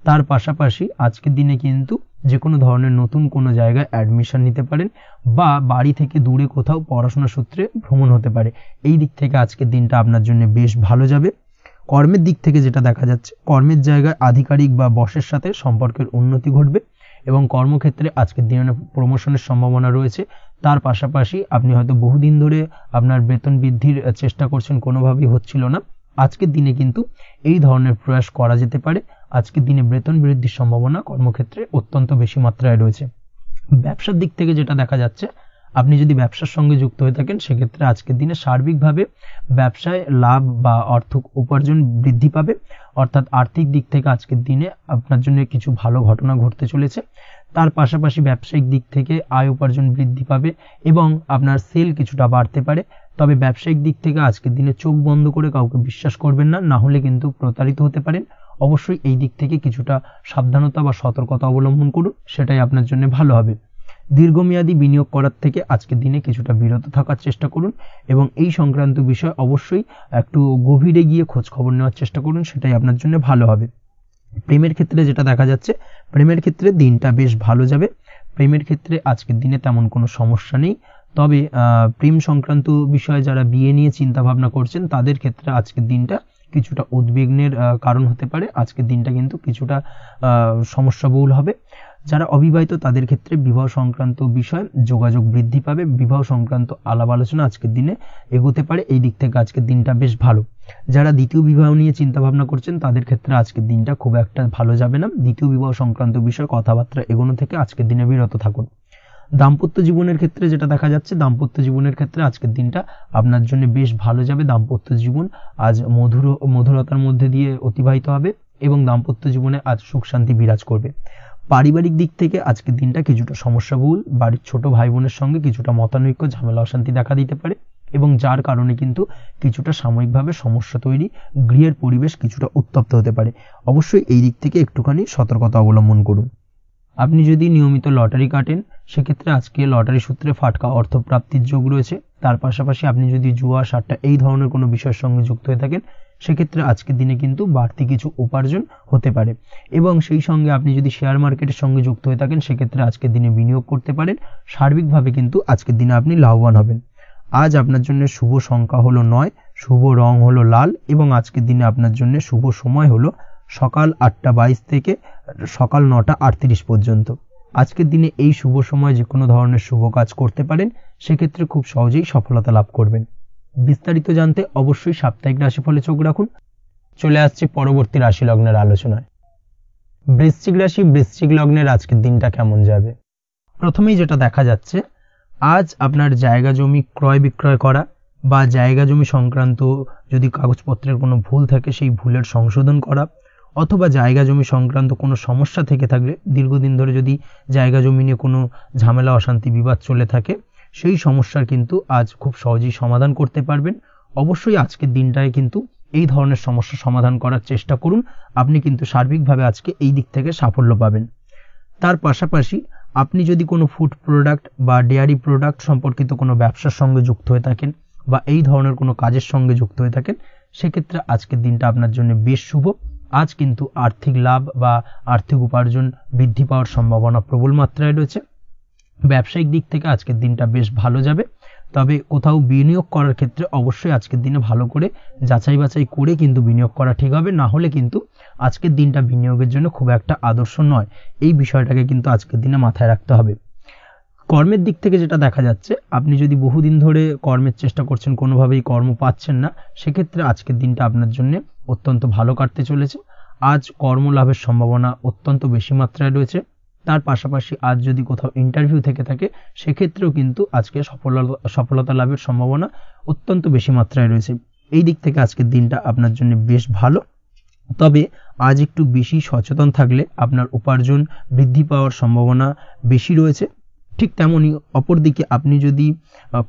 তার পাশাপাশি আজকের দিনে কিন্তু যে কোনো ধরনের নতুন কোনো জায়গায় অ্যাডমিশন নিতে পারেন বা বাড়ি থেকে দূরে কোথাও পড়াশোনা সূত্রে ভ্রমণ হতে পারে। এই দিক থেকে আজকের দিনটা আপনার জন্য বেশ ভালো যাবে। কর্মের দিক থেকে যেটা দেখা যাচ্ছে, কর্মের জায়গায় আধিকারিক বা বসের সাথে সম্পর্কের উন্নতি ঘটবে এবং কর্মক্ষেত্রে আজকের দিনে প্রমোশনের সম্ভাবনা রয়েছে। তার পাশাপাশি আপনি হয়তো বহুদিন ধরে আপনার বেতন বৃদ্ধির চেষ্টা করছেন, কোনোভাবেই হচ্ছিল না। আজকের দিনে কিন্তু এই ধরনের প্রয়াস করা যেতে পারে। আজকের দিনে বেতন বৃদ্ধির সম্ভাবনা কর্মক্ষেত্রে অত্যন্ত বেশি মাত্রায় রয়েছে। ব্যবসার দিক থেকে যেটা দেখা যাচ্ছে, আপনি যদি ব্যবসার সঙ্গে যুক্ত হয়ে থাকেন সেক্ষেত্রে আজকের দিনে সার্বিকভাবে ব্যবসায় লাভ বা অর্থ উপার্জন বৃদ্ধি পাবে, অর্থাৎ আর্থিক দিক থেকে আজকের দিনে আপনার জন্য কিছু ভালো ঘটনা ঘটতে চলেছে। তার পাশাপাশি ব্যবসায়িক দিক থেকে আয় উপার্জন বৃদ্ধি পাবে এবং আপনার সেল কিছুটা বাড়তে পারে। তবে ব্যবসায়িক দিক থেকে আজকের দিনে চোখ বন্ধ করে কাউকে বিশ্বাস করবেন না, না হলে কিন্তু প্রতারিত হতে পারেন। অবশ্যই এই দিক থেকে কিছুটা সাবধানতা বা সতর্কতা অবলম্বন করুন, সেটাই আপনার জন্য ভালো হবে। দীর্ঘমেয়াদী বিনিয়োগ করার থেকে আজকের দিনে কিছুটা বিরত থাকার চেষ্টা করুন এবং এই সংক্রান্ত বিষয় অবশ্যই একটু গভীরে গিয়ে খোঁজ খবর নেওয়ার চেষ্টা করুন, সেটাই আপনার জন্য ভালো হবে। প্রেমের ক্ষেত্রে যেটা দেখা যাচ্ছে, প্রেমের ক্ষেত্রে দিনটা বেশ ভালো যাবে। প্রেমের ক্ষেত্রে আজকের দিনে তেমন কোনো সমস্যা নেই। তবে প্রেম সংক্রান্ত বিষয়ে যারা বিয়ে নিয়ে চিন্তা ভাবনা করছেন তাদের ক্ষেত্রে আজকের দিনটা কিছুটা উদ্বিগ্নের কারণ হতে পারে। আজকের দিনটা কিন্তু কিছুটা সমস্যাবহুল হবে। যারা অবিবাহিত তাদের ক্ষেত্রে বিবাহ সংক্রান্ত বিষয় যোগাযোগ বৃদ্ধি পাবে, বিবাহ সংক্রান্ত আলাপ আলোচনা আজকের দিনে এগোতে পারে। এই দিক থেকে আজকের দিনটা বেশ ভালো। যারা দ্বিতীয় বিবাহ নিয়ে চিন্তা ভাবনা করছেন তাদের ক্ষেত্রে আজকের দিনটা খুব একটা ভালো যাবে না। দ্বিতীয় বিবাহ সংক্রান্ত বিষয়ে কথাবার্তা এগোনো থেকে আজকের দিনে বিরত থাকুন। দাম্পত্য জীবনের ক্ষেত্রে যেটা দেখা যাচ্ছে, দাম্পত্য জীবনের ক্ষেত্রে আজকের দিনটা আপনার জন্য বেশ ভালো যাবে। দাম্পত্য জীবন আজ মধুরতার মধ্যে দিয়ে অতিবাহিত হবে এবং দাম্পত্য জীবনে আজ সুখ শান্তি বিরাজ করবে। পারিবারিক দিক থেকে আজকের দিনটা কিছুটা সমস্যাবহুল। বাড়ির ছোট ভাই বোনের সঙ্গে কিছুটা মতানৈক্য, ঝামেলা অশান্তি দেখা দিতে পারে এবং যার কারণে কিন্তু কিছুটা সাময়িকভাবে সমস্যা তৈরি, গৃহের পরিবেশ কিছুটা উত্তপ্ত হতে পারে। অবশ্যই এই দিক থেকে একটুখানি সতর্কতা অবলম্বন করুন। আপনি যদি নিয়মিত লটারি কাটেন সেক্ষেত্রে আজকে লটারি সূত্রে ফাটকা অর্থপ্রাপ্তির যোগ রয়েছে। তার পাশাপাশি আপনি যদি জুয়া, সাট্টা এই ধরনের কোনো বিষয়ের সঙ্গে যুক্ত হয়ে থাকেন সেক্ষেত্রে আজকের দিনে কিন্তু বাড়তি কিছু উপার্জন হতে পারে এবং সেই সঙ্গে আপনি যদি শেয়ার মার্কেটের সঙ্গে যুক্ত হয়ে থাকেন সেক্ষেত্রে আজকের দিনে বিনিয়োগ করতে পারেন। সার্বিকভাবে কিন্তু আজকের দিনে আপনি লাভবান হবেন। আজ আপনার জন্য শুভ সংখ্যা হলো 9, শুভ রং হলো লাল এবং আজকের দিনে আপনার জন্য শুভ সময় হলো সকাল 8:22 থেকে সকাল 9:38 পর্যন্ত। আজকের দিনে এই শুভ সময় যে কোনো ধরনের শুভ কাজ করতে পারেন, সেক্ষেত্রে খুব সহজেই সফলতা লাভ করবেন। বিস্তারিত জানতে অবশ্যই সাপ্তাহিক রাশিফলে চোখ রাখুন। চলে আসছে পরবর্তী রাশি লগ্নের আলোচনায়। বৃশ্চিক রাশি, বৃশ্চিক লগ্নের আজকের দিনটা কেমন যাবে? প্রথমেই যেটা দেখা যাচ্ছে, আজ আপনার জায়গা জমি ক্রয় বিক্রয় করা বা জায়গা জমি সংক্রান্ত যদি কাগজপত্রের কোনো ভুল থাকে সেই ভুলের সংশোধন করা, অথবা জায়গা জমি সংক্রান্ত কোনো সমস্যা থেকে থাকলে, দীর্ঘদিন ধরে যদি জায়গা জমি নিয়ে কোনো ঝামেলা অশান্তি বিবাদ চলে থাকে, সেই সমস্যার কিন্তু আজ খুব সহজেই সমাধান করতে পারবেন। অবশ্যই আজকের দিনটায় কিন্তু এই ধরনের সমস্যা সমাধান করার চেষ্টা করুন, আপনি কিন্তু সার্বিকভাবে আজকে এই দিক থেকে সাফল্য পাবেন। তার পাশাপাশি আপনি যদি কোনো ফুড প্রোডাক্ট বা ডেয়ারি প্রোডাক্ট সম্পর্কিত কোনো ব্যবসার সঙ্গে যুক্ত হয়ে থাকেন বা এই ধরনের কোনো কাজের সঙ্গে যুক্ত হয়ে থাকেন সেক্ষেত্রে আজকের দিনটা আপনার জন্য বেশ শুভ। আজ কিন্তু আর্থিক লাভ বা আর্থিক উপার্জন বৃদ্ধি পাওয়ার সম্ভাবনা প্রবল মাত্রায় রয়েছে। ব্যবসায়িক দিক থেকে আজকের দিনটা বেশ ভালো যাবে। তবে কোথাও বিনিয়োগ করার ক্ষেত্রে অবশ্যই আজকের দিনে ভালো করে যাচাই বাছাই করে কিন্তু বিনিয়োগ করা ঠিক হবে, না হলে কিন্তু আজকের দিনটা বিনিয়োগের জন্য খুব একটা আদর্শ নয়। এই বিষয়টাকে কিন্তু আজকের দিনে মাথায় রাখতে হবে। কর্মের দিক থেকে যেটা দেখা যাচ্ছে, আপনি যদি বহুদিন ধরে কর্মের চেষ্টা করছেন, কোনোভাবেই কর্ম পাচ্ছেন না, সেক্ষেত্রে আজকের দিনটা আপনার জন্য অত্যন্ত ভালো কাটতে চলেছে। আজ কর্মলাভের সম্ভাবনা অত্যন্ত বেশি মাত্রায় রয়েছে। তার পাশাপাশি আজ যদি কোথাও ইন্টারভিউ থেকে থাকে সেক্ষেত্রেও কিন্তু আজকে সফলতা লাভের সম্ভাবনা অত্যন্ত বেশি মাত্রায় রয়েছে। এই দিক থেকে আজকের দিনটা আপনার জন্য বেশ ভালো। তবে আজ একটু বেশি সচেতন থাকলে আপনার উপার্জন বৃদ্ধি পাওয়ার সম্ভাবনা বেশি রয়েছে। ঠিক তেমনি অপরদিকে আপনি যদি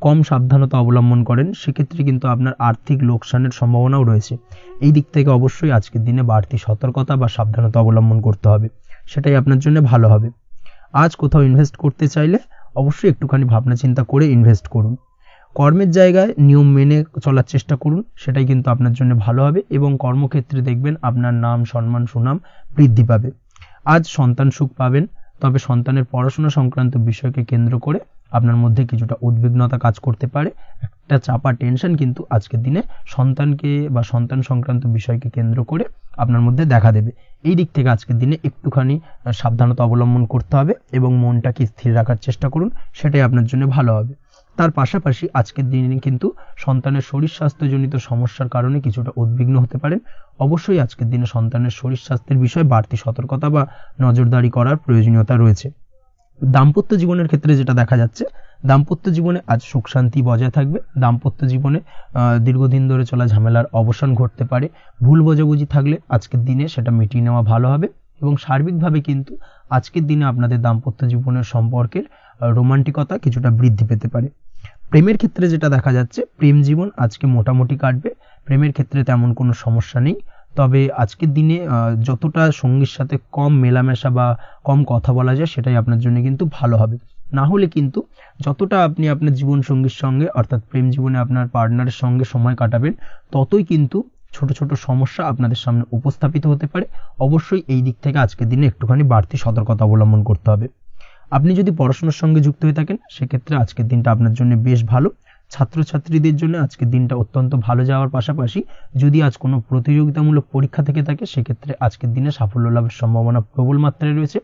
কম সাবধানতা অবলম্বন করেন সেক্ষেত্রে কিন্তু আপনার আর্থিক লোকসানের সম্ভাবনাও রয়েছে। এই দিক থেকে অবশ্যই আজকের দিনে বাড়তি সতর্কতা বা সাবধানতা অবলম্বন করতে হবে, সেটাই আপনার জন্য ভালো হবে। আজ কোথাও ইনভেস্ট করতে চাইলে অবশ্যই একটুখানি ভাবনা চিন্তা করে ইনভেস্ট করুন। কর্মের জায়গায় নিয়ম মেনে চলার চেষ্টা করুন, সেটাই কিন্তু আপনার জন্য ভালো হবে এবং কর্মক্ষেত্রে দেখবেন আপনার নাম, সম্মান, সুনাম বৃদ্ধি পাবে। আজ সন্তান সুখ পাবেন, তবে সন্তানের পড়াশোনা সংক্রান্ত বিষয়কে কেন্দ্র করে আপনার মধ্যে কিছুটা উদ্বিগ্নতা কাজ করতে পারে। একটা চাপা টেনশন কিন্তু আজকের দিনে সন্তানকে বা সন্তান সংক্রান্ত বিষয়কে কেন্দ্র করে আপনার মধ্যে দেখা দেবে। এই দিক থেকে আজকের দিনে একটুখানি সাবধানতা অবলম্বন করতে হবে এবং মনটাকে স্থির রাখার চেষ্টা করুন, সেটাই আপনার জন্য ভালো হবে। তার পাশাপাশি আজকের দিনে কিন্তু সন্তানের শরীর স্বাস্থ্যজনিত সমস্যার কারণে কিছুটা উদ্বিগ্ন হতে পারেন। অবশ্যই আজকের দিনে সন্তানের শরীর স্বাস্থ্যের বিষয়ে বাড়তি সতর্কতা বা নজরদারি করার প্রয়োজনীয়তা রয়েছে। দাম্পত্য জীবনের ক্ষেত্রে যেটা দেখা যাচ্ছে, দাম্পত্য জীবনে আজ সুখ শান্তি বজায় থাকবে। দাম্পত্য জীবনে দীর্ঘদিন ধরে চলা ঝামেলার অবসান ঘটতে পারে। ভুল বোঝাবুঝি থাকলে আজকের দিনে সেটা মিটিয়ে নেওয়া ভালো হবে এবং সার্বিকভাবে কিন্তু আজকের দিনে আপনাদের দাম্পত্য জীবনের সম্পর্কের রোমান্টিকতা কিছুটা বৃদ্ধি পেতে পারে। প্রেমের ক্ষেত্রে যেটা দেখা যাচ্ছে, প্রেম জীবন আজকে মোটামুটি কাটবে। প্রেমের ক্ষেত্রে তেমন কোনো সমস্যা নেই, তবে আজকের দিনে যতটা সঙ্গীর সাথে কম মেলামেশা বা কম কথা বলা যায় সেটাই আপনার জন্য কিন্তু ভালো হবে। না হলে কিন্তু যতটা আপনি আপনার জীবন সঙ্গীর সঙ্গে অর্থাৎ প্রেম জীবনে আপনার পার্টনারের সঙ্গে সময় কাটাবেন, ততই কিন্তু ছোট ছোট সমস্যা আপনাদের সামনে উপস্থাপিত হতে পারে। অবশ্যই এই দিক থেকে আজকের দিনে একটুখানি বাড়তি সতর্কতা অবলম্বন করতে হবে। আপনি যদি পড়াশোনার সঙ্গে যুক্ত হয়ে থাকেন, সেক্ষেত্রে আজকের দিনটা আপনার জন্য বেশ ভালো। ছাত্রছাত্রীদের জন্য আজকের দিনটা অত্যন্ত ভালো যাওয়ার পাশাপাশি যদি আজ কোনো প্রতিযোগিতামূলক পরীক্ষা থেকে থাকে, সেক্ষেত্রে আজকের দিনে সাফল্য লাভের সম্ভাবনা প্রবল মাত্রায় রয়েছে।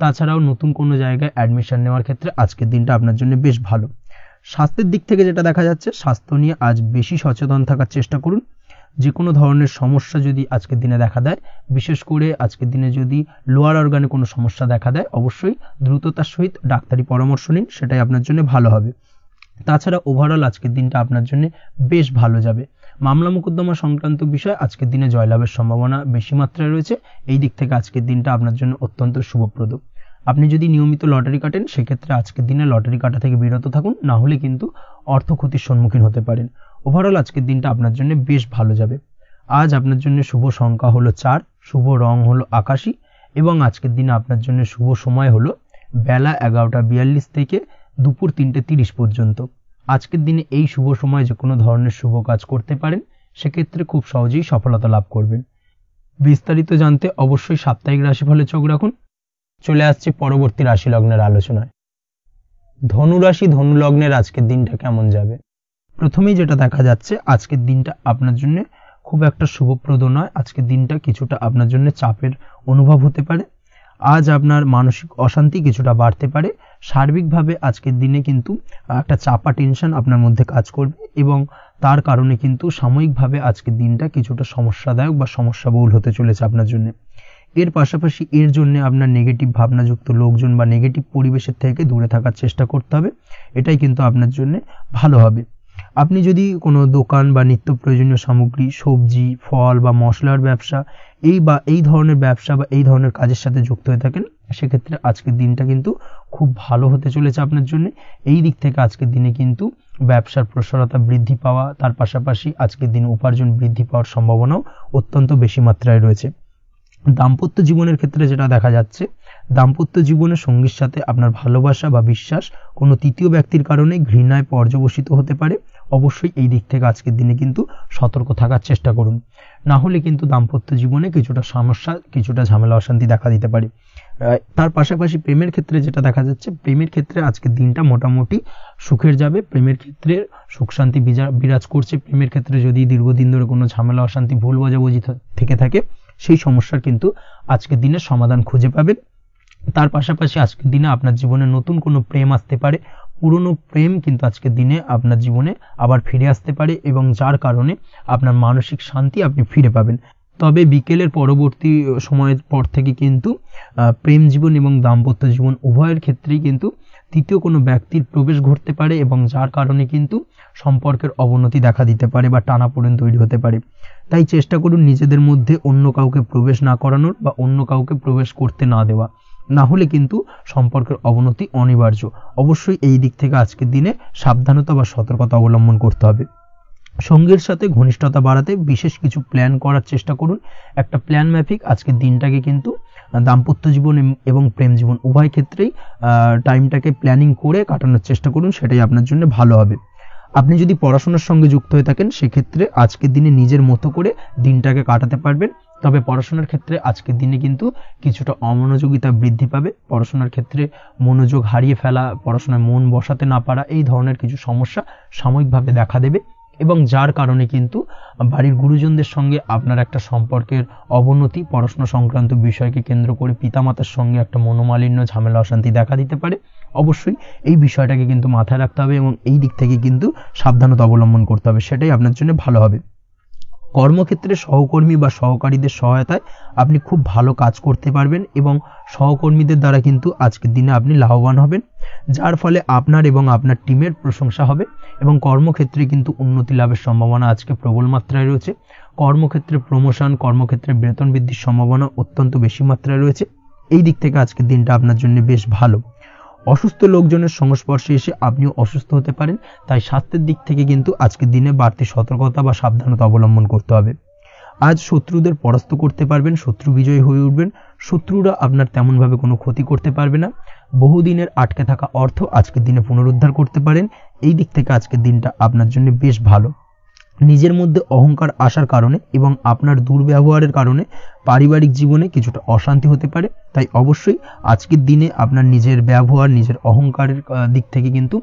তাছাড়াও নতুন কোনো জায়গায় অ্যাডমিশন নেওয়ার ক্ষেত্রে আজকের দিনটা আপনার জন্য বেশ ভালো। স্বাস্থ্যের দিক থেকে যেটা দেখা যাচ্ছে, স্বাস্থ্য নিয়ে আজ বেশি সচেতন থাকার চেষ্টা করুন। যে কোনো ধরনের সমস্যা যদি আজকের দিনে দেখা দেয়, বিশেষ করে আজকের দিনে যদি লোয়ার অর্গানে কোনো সমস্যা দেখা দেয়, অবশ্যই দ্রুততার সহিত ডাক্তারি পরামর্শ নিন, সেটাই আপনার জন্য ভালো হবে। তাছাড়া ওভারঅল আজকের দিনটা আপনার জন্য বেশ ভালো যাবে। মামলা মোকদ্দমা সংক্রান্ত বিষয় আজকের দিনে জয়লাভের সম্ভাবনা বেশি মাত্রায় রয়েছে। এই দিক থেকে আজকের দিনটা আপনার জন্য অত্যন্ত শুভপ্রদ। আপনি যদি নিয়মিত লটারি কাটেন, সেক্ষেত্রে আজকের দিনে লটারি কাটা থেকে বিরত থাকুন, না হলে কিন্তু অর্থ ক্ষতির সম্মুখীন হতে পারেন। ওভারঅল আজকের দিনটা আপনার জন্য বেশ ভালো যাবে। আজ আপনার জন্য শুভ সংখ্যা হলো 4, শুভ রং হলো আকাশী এবং আজকের দিনে আপনার জন্য শুভ সময় হলো বেলা 11:42 থেকে দুপুর 3:30 পর্যন্ত। আজকের দিনে এই শুভ সময় যে কোনো ধরনের শুভ কাজ করতে পারেন, সেক্ষেত্রে খুব সহজেই সফলতা লাভ করবেন। বিস্তারিত জানতে অবশ্যই সাপ্তাহিক রাশিফলে চোখ রাখুন। চলে আসছে পরবর্তী রাশি লগ্নের আলোচনায়। ধনু রাশি ধনু লগ্নের আজকের দিনটা কেমন যাবে? প্রথমেই যেটা দেখা যাচ্ছে, আজকের দিনটা আপনার জন্য খুব একটা শুভপ্রদ নয়। আজকের দিনটা কিছুটা আপনার জন্য চাপের অনুভব হতে পারে। আজ আপনার মানসিক অশান্তি কিছুটা বাড়তে পারে। সার্বিকভাবে আজকের দিনে কিন্তু একটা চাপা টেনশন আপনার মধ্যে কাজ করবে এবং তার কারণে কিন্তু সাময়িকভাবে আজকের দিনটা কিছুটা সমস্যাদায়ক বা সমস্যাবহুল হতে চলেছে আপনার জন্য। এর পাশাপাশি এর জন্য আপনার নেগেটিভ ভাবনাযুক্ত লোকজন বা নেগেটিভ পরিবেশের থেকে দূরে থাকার চেষ্টা করতে হবে। এটাই কিন্তু আপনার জন্য ভালো হবে। আপনি যদি কোনো দোকান বা নিত্য প্রয়োজনীয় সামগ্রী, সবজি, ফল বা মশলার ব্যবসা এই ধরনের ব্যবসা বা এই ধরনের কাজের সাথে যুক্ত হয়ে থাকেন, সেক্ষেত্রে আজকের দিনটা কিন্তু খুব ভালো হতে চলেছে আপনার জন্য। এই দিক থেকে আজকের দিনে কিন্তু ব্যবসার প্রসারতা বৃদ্ধি পাওয়া, তার পাশাপাশি আজকের দিনে উপার্জন বৃদ্ধি পাওয়ার সম্ভাবনাও অত্যন্ত বেশি মাত্রায় রয়েছে। দাম্পত্য জীবনের ক্ষেত্রে যেটা দেখা যাচ্ছে, দাম্পত্য জীবনে সঙ্গীর সাথে আপনার ভালোবাসা বা বিশ্বাস কোনো তৃতীয় ব্যক্তির কারণে ঘৃণায় পর্যবসিত হতে পারে। অবশ্যই এই দিক থেকে আজকের দিনে কিন্তু সতর্ক থাকার চেষ্টা করুন, না হলে কিন্তু দাম্পত্য জীবনে কিছুটা সমস্যা, কিছুটা ঝামেলা অশান্তি দেখা দিতে পারে। তার পাশাপাশি প্রেমের ক্ষেত্রে যেটা দেখা যাচ্ছে, প্রেমের ক্ষেত্রে আজকের দিনটা মোটামুটি সুখের যাবে। প্রেমের ক্ষেত্রে সুখ শান্তি বিরাজ করছে। প্রেমের ক্ষেত্রে যদি দীর্ঘদিন ধরে কোনো ঝামেলা অশান্তি, ভুল বোঝাবুঝি থেকে থাকে, সেই সমস্যার কিন্তু আজকের দিনে সমাধান খুঁজে পাবেন। তার পাশাপাশি আজকের দিনে আপনার জীবনে নতুন কোনো প্রেম আসতে পারে। পুরনো প্রেম কিন্তু আজকের দিনে আপনার জীবনে আবার ফিরে আসতে পারে এবং যার কারণে আপনার মানসিক শান্তি আপনি ফিরে পাবেন। তবে বিকেলের পরবর্তী সময়ের পর থেকে কিন্তু প্রেম জীবন এবং দাম্পত্য জীবন উভয়ের ক্ষেত্রেই কিন্তু তৃতীয় কোনো ব্যক্তির প্রবেশ ঘটতে পারে এবং যার কারণে কিন্তু সম্পর্কের অবনতি দেখা দিতে পারে বা টানাপোড়েন তৈরি হতে পারে। তাই চেষ্টা করুন নিজেদের মধ্যে অন্য কাউকে প্রবেশ না করানোর বা অন্য কাউকে প্রবেশ করতে না দেওয়া, না হলে কিন্তু সম্পর্কের অবনতি অনিবার্য। অবশ্যই এই দিক থেকে আজকের দিনে সাবধানতা বা সতর্কতা অবলম্বন করতে হবে। সঙ্গীর সাথে ঘনিষ্ঠতা বাড়াতে বিশেষ কিছু প্ল্যান করার চেষ্টা করুন। একটা প্ল্যান মাফিক আজকের দিনটাকে কিন্তু দাম্পত্য জীবন এবং প্রেম জীবন উভয় ক্ষেত্রেই টাইমটাকে প্ল্যানিং করে কাটানোর চেষ্টা করুন, সেটাই আপনার জন্য ভালো হবে। আপনি যদি পড়াশোনার সঙ্গে যুক্ত হয়ে থাকেন, সেক্ষেত্রে আজকের দিনে নিজের মতো করে দিনটাকে কাটাতে পারবেন। তবে পড়াশোনার ক্ষেত্রে আজকের দিনে কিন্তু কিছুটা অমনোযোগিতা বৃদ্ধি পাবে। পড়াশোনার ক্ষেত্রে মনোযোগ হারিয়ে ফেলা, পড়াশোনায় মন বসাতে না পারা, এই ধরনের কিছু সমস্যা সাময়িকভাবে দেখা দেবে। এবং যার কারণে কিন্তু বাড়ির গুরুজনদের সঙ্গে আপনার একটা সম্পর্কের অবনতি, পড়াশোনা সংক্রান্ত বিষয়কে কেন্দ্র করে পিতামাতার সঙ্গে একটা মনোমালিন্য, ঝামেলা, অশান্তি দেখা দিতে পারে। অবশ্যই এই বিষয়টাকে কিন্তু মাথায় রাখতে হবে এবং এই দিক থেকে কিন্তু সাবধানতা অবলম্বন করতে হবে, সেটাই আপনার জন্য ভালো হবে। কর্মক্ষেত্রে সহকর্মী বা সহকারীদের সহায়তায় আপনি খুব ভালো কাজ করতে পারবেন এবং সহকর্মীদের দ্বারা কিন্তু আজকের দিনে আপনি লাভবান হবেন, যার ফলে আপনার এবং আপনার টিমের প্রশংসা হবে এবং কর্মক্ষেত্রে কিন্তু উন্নতি লাভের সম্ভাবনা আজকে প্রবল মাত্রায় রয়েছে। কর্মক্ষেত্রে প্রমোশন, কর্মক্ষেত্রে বেতন বৃদ্ধির সম্ভাবনা অত্যন্ত বেশি মাত্রায় রয়েছে। এই দিক থেকে আজকের দিনটা আপনার জন্য বেশ ভালো। অসুস্থ লোকজনের সংস্পর্শে এসে আপনিও অসুস্থ হতে পারেন, তাই স্বাস্থ্যের দিক থেকে কিন্তু আজকের দিনে বাড়তি সতর্কতা বা সাবধানতা অবলম্বন করতে হবে। আজ শত্রুদের পরাস্ত করতে পারবেন, শত্রু বিজয়ী হয়ে উঠবেন, শত্রুরা আপনার তেমনভাবে কোনো ক্ষতি করতে পারবে না। বহুদিনের আটকে থাকা অর্থ আজকের দিনে পুনরুদ্ধার করতে পারেন। এই দিক থেকে আজকের দিনটা আপনার জন্য বেশ ভালো। নিজের মধ্যে অহংকার আসার কারণে এবং আপনার দুর্ব্যবহারের কারণে পারিবারিক জীবনে কিছুটা অশান্তি হতে পারে, তাই অবশ্যই আজকের দিনে আপনার নিজের ব্যবহার, নিজের অহংকারের দিক থেকে কিন্তু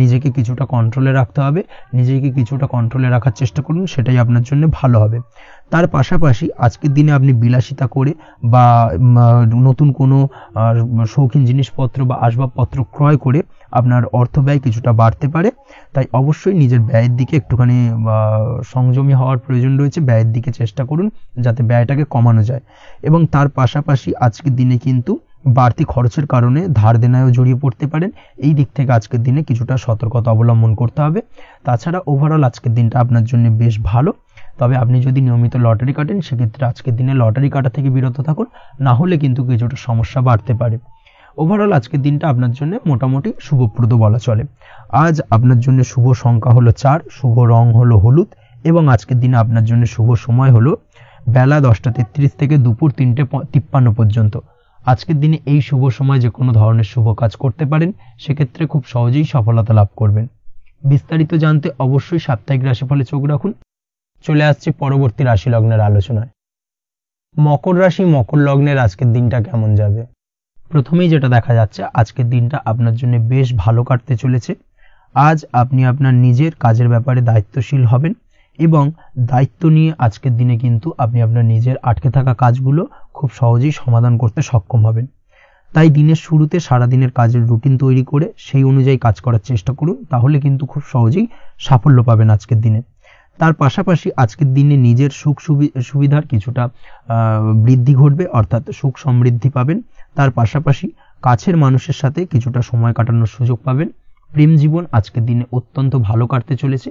নিজেকে কিছুটা কন্ট্রোলে রাখতে হবে। নিজেকে কিছুটা কন্ট্রোলে রাখার চেষ্টা করুন, সেটাই আপনার জন্য ভালো হবে। তার পাশাপাশি আজকের দিনে আপনি বিলাসিতা করে বা নতুন কোনো শৌখিন জিনিসপত্র বা আসবাবপত্র ক্রয় করে আপনার অর্থ ব্যয় কিছুটা বাড়তে পারে, তাই অবশ্যই নিজের ব্যয়ের দিকে একটুখানি সংযমী হওয়ার প্রয়োজন রয়েছে। ব্যয়ের দিকে চেষ্টা করুন যাতে ব্যয়টাকে কমানো যায় এবং তার পাশাপাশি আজকের দিনে কিন্তু বাড়তি খরচের কারণে ধার দেনায়ও জড়িয়ে পড়তে পারেন। এই দিক থেকে আজকের দিনে কিছুটা সতর্কতা অবলম্বন করতে হবে। তাছাড়া ওভারঅল আজকের দিনটা আপনার জন্য বেশ ভালো, তবে আপনি যদি নিয়মিত লটারি কাটেন সেক্ষেত্রে আজকের দিনে লটারি কাটা থেকে বিরত থাকুন, না হলে কিন্তু কিছুটা সমস্যা বাড়তে পারে। ওভারঅল আজকের দিনটা আপনার জন্য মোটামুটি শুভপ্রদ বলা চলে। আজ আপনার জন্য শুভ সংখ্যা হলো 4, শুভ রং হলো হলুদ এবং আজকের দিনে আপনার জন্য শুভ সময় হলো বেলা 10:33 থেকে দুপুর 3:53 পর্যন্ত। আজকের দিনে এই শুভ সময় যে কোনো ধরনের শুভ কাজ করতে পারেন, সেক্ষেত্রে খুব সহজেই সফলতা লাভ করবেন। বিস্তারিত জানতে অবশ্যই সাপ্তাহিক রাশিফলে চোখ রাখুন। চলে আসছে পরবর্তী রাশি লগ্নের আলোচনায়। মকর রাশি, মকর লগ্নের আজকের দিনটা কেমন যাবে? প্রথমেই যেটা দেখা যাচ্ছে, আজকের দিনটা আপনার জন্য বেশ ভালো কাটতে চলেছে। আজ আপনি আপনার নিজের কাজের ব্যাপারে দায়িত্বশীল হবেন এবং দায়িত্ব নিয়ে আজকের দিনে কিন্তু আপনি আপনার নিজের আটকে থাকা কাজগুলো খুব সহজেই সমাধান করতে সক্ষম হবেন। তাই দিনের শুরুতে সারাদিনের কাজের রুটিন তৈরি করে সেই অনুযায়ী কাজ করার চেষ্টা করুন, তাহলে কিন্তু খুব সহজেই সাফল্য পাবেন আজকের দিনে। তার পাশাপাশি আজকের দিনে নিজের সুখ সুবিধার কিছুটা বৃদ্ধি ঘটবে, অর্থাৎ সুখ সমৃদ্ধি পাবেন। তার পাশাপাশি কাছের মানুষের সাথে কিছুটা সময় কাটানোর সুযোগ পাবেন। প্রেম জীবন আজকের দিনে অত্যন্ত ভালো কাটতে চলেছে।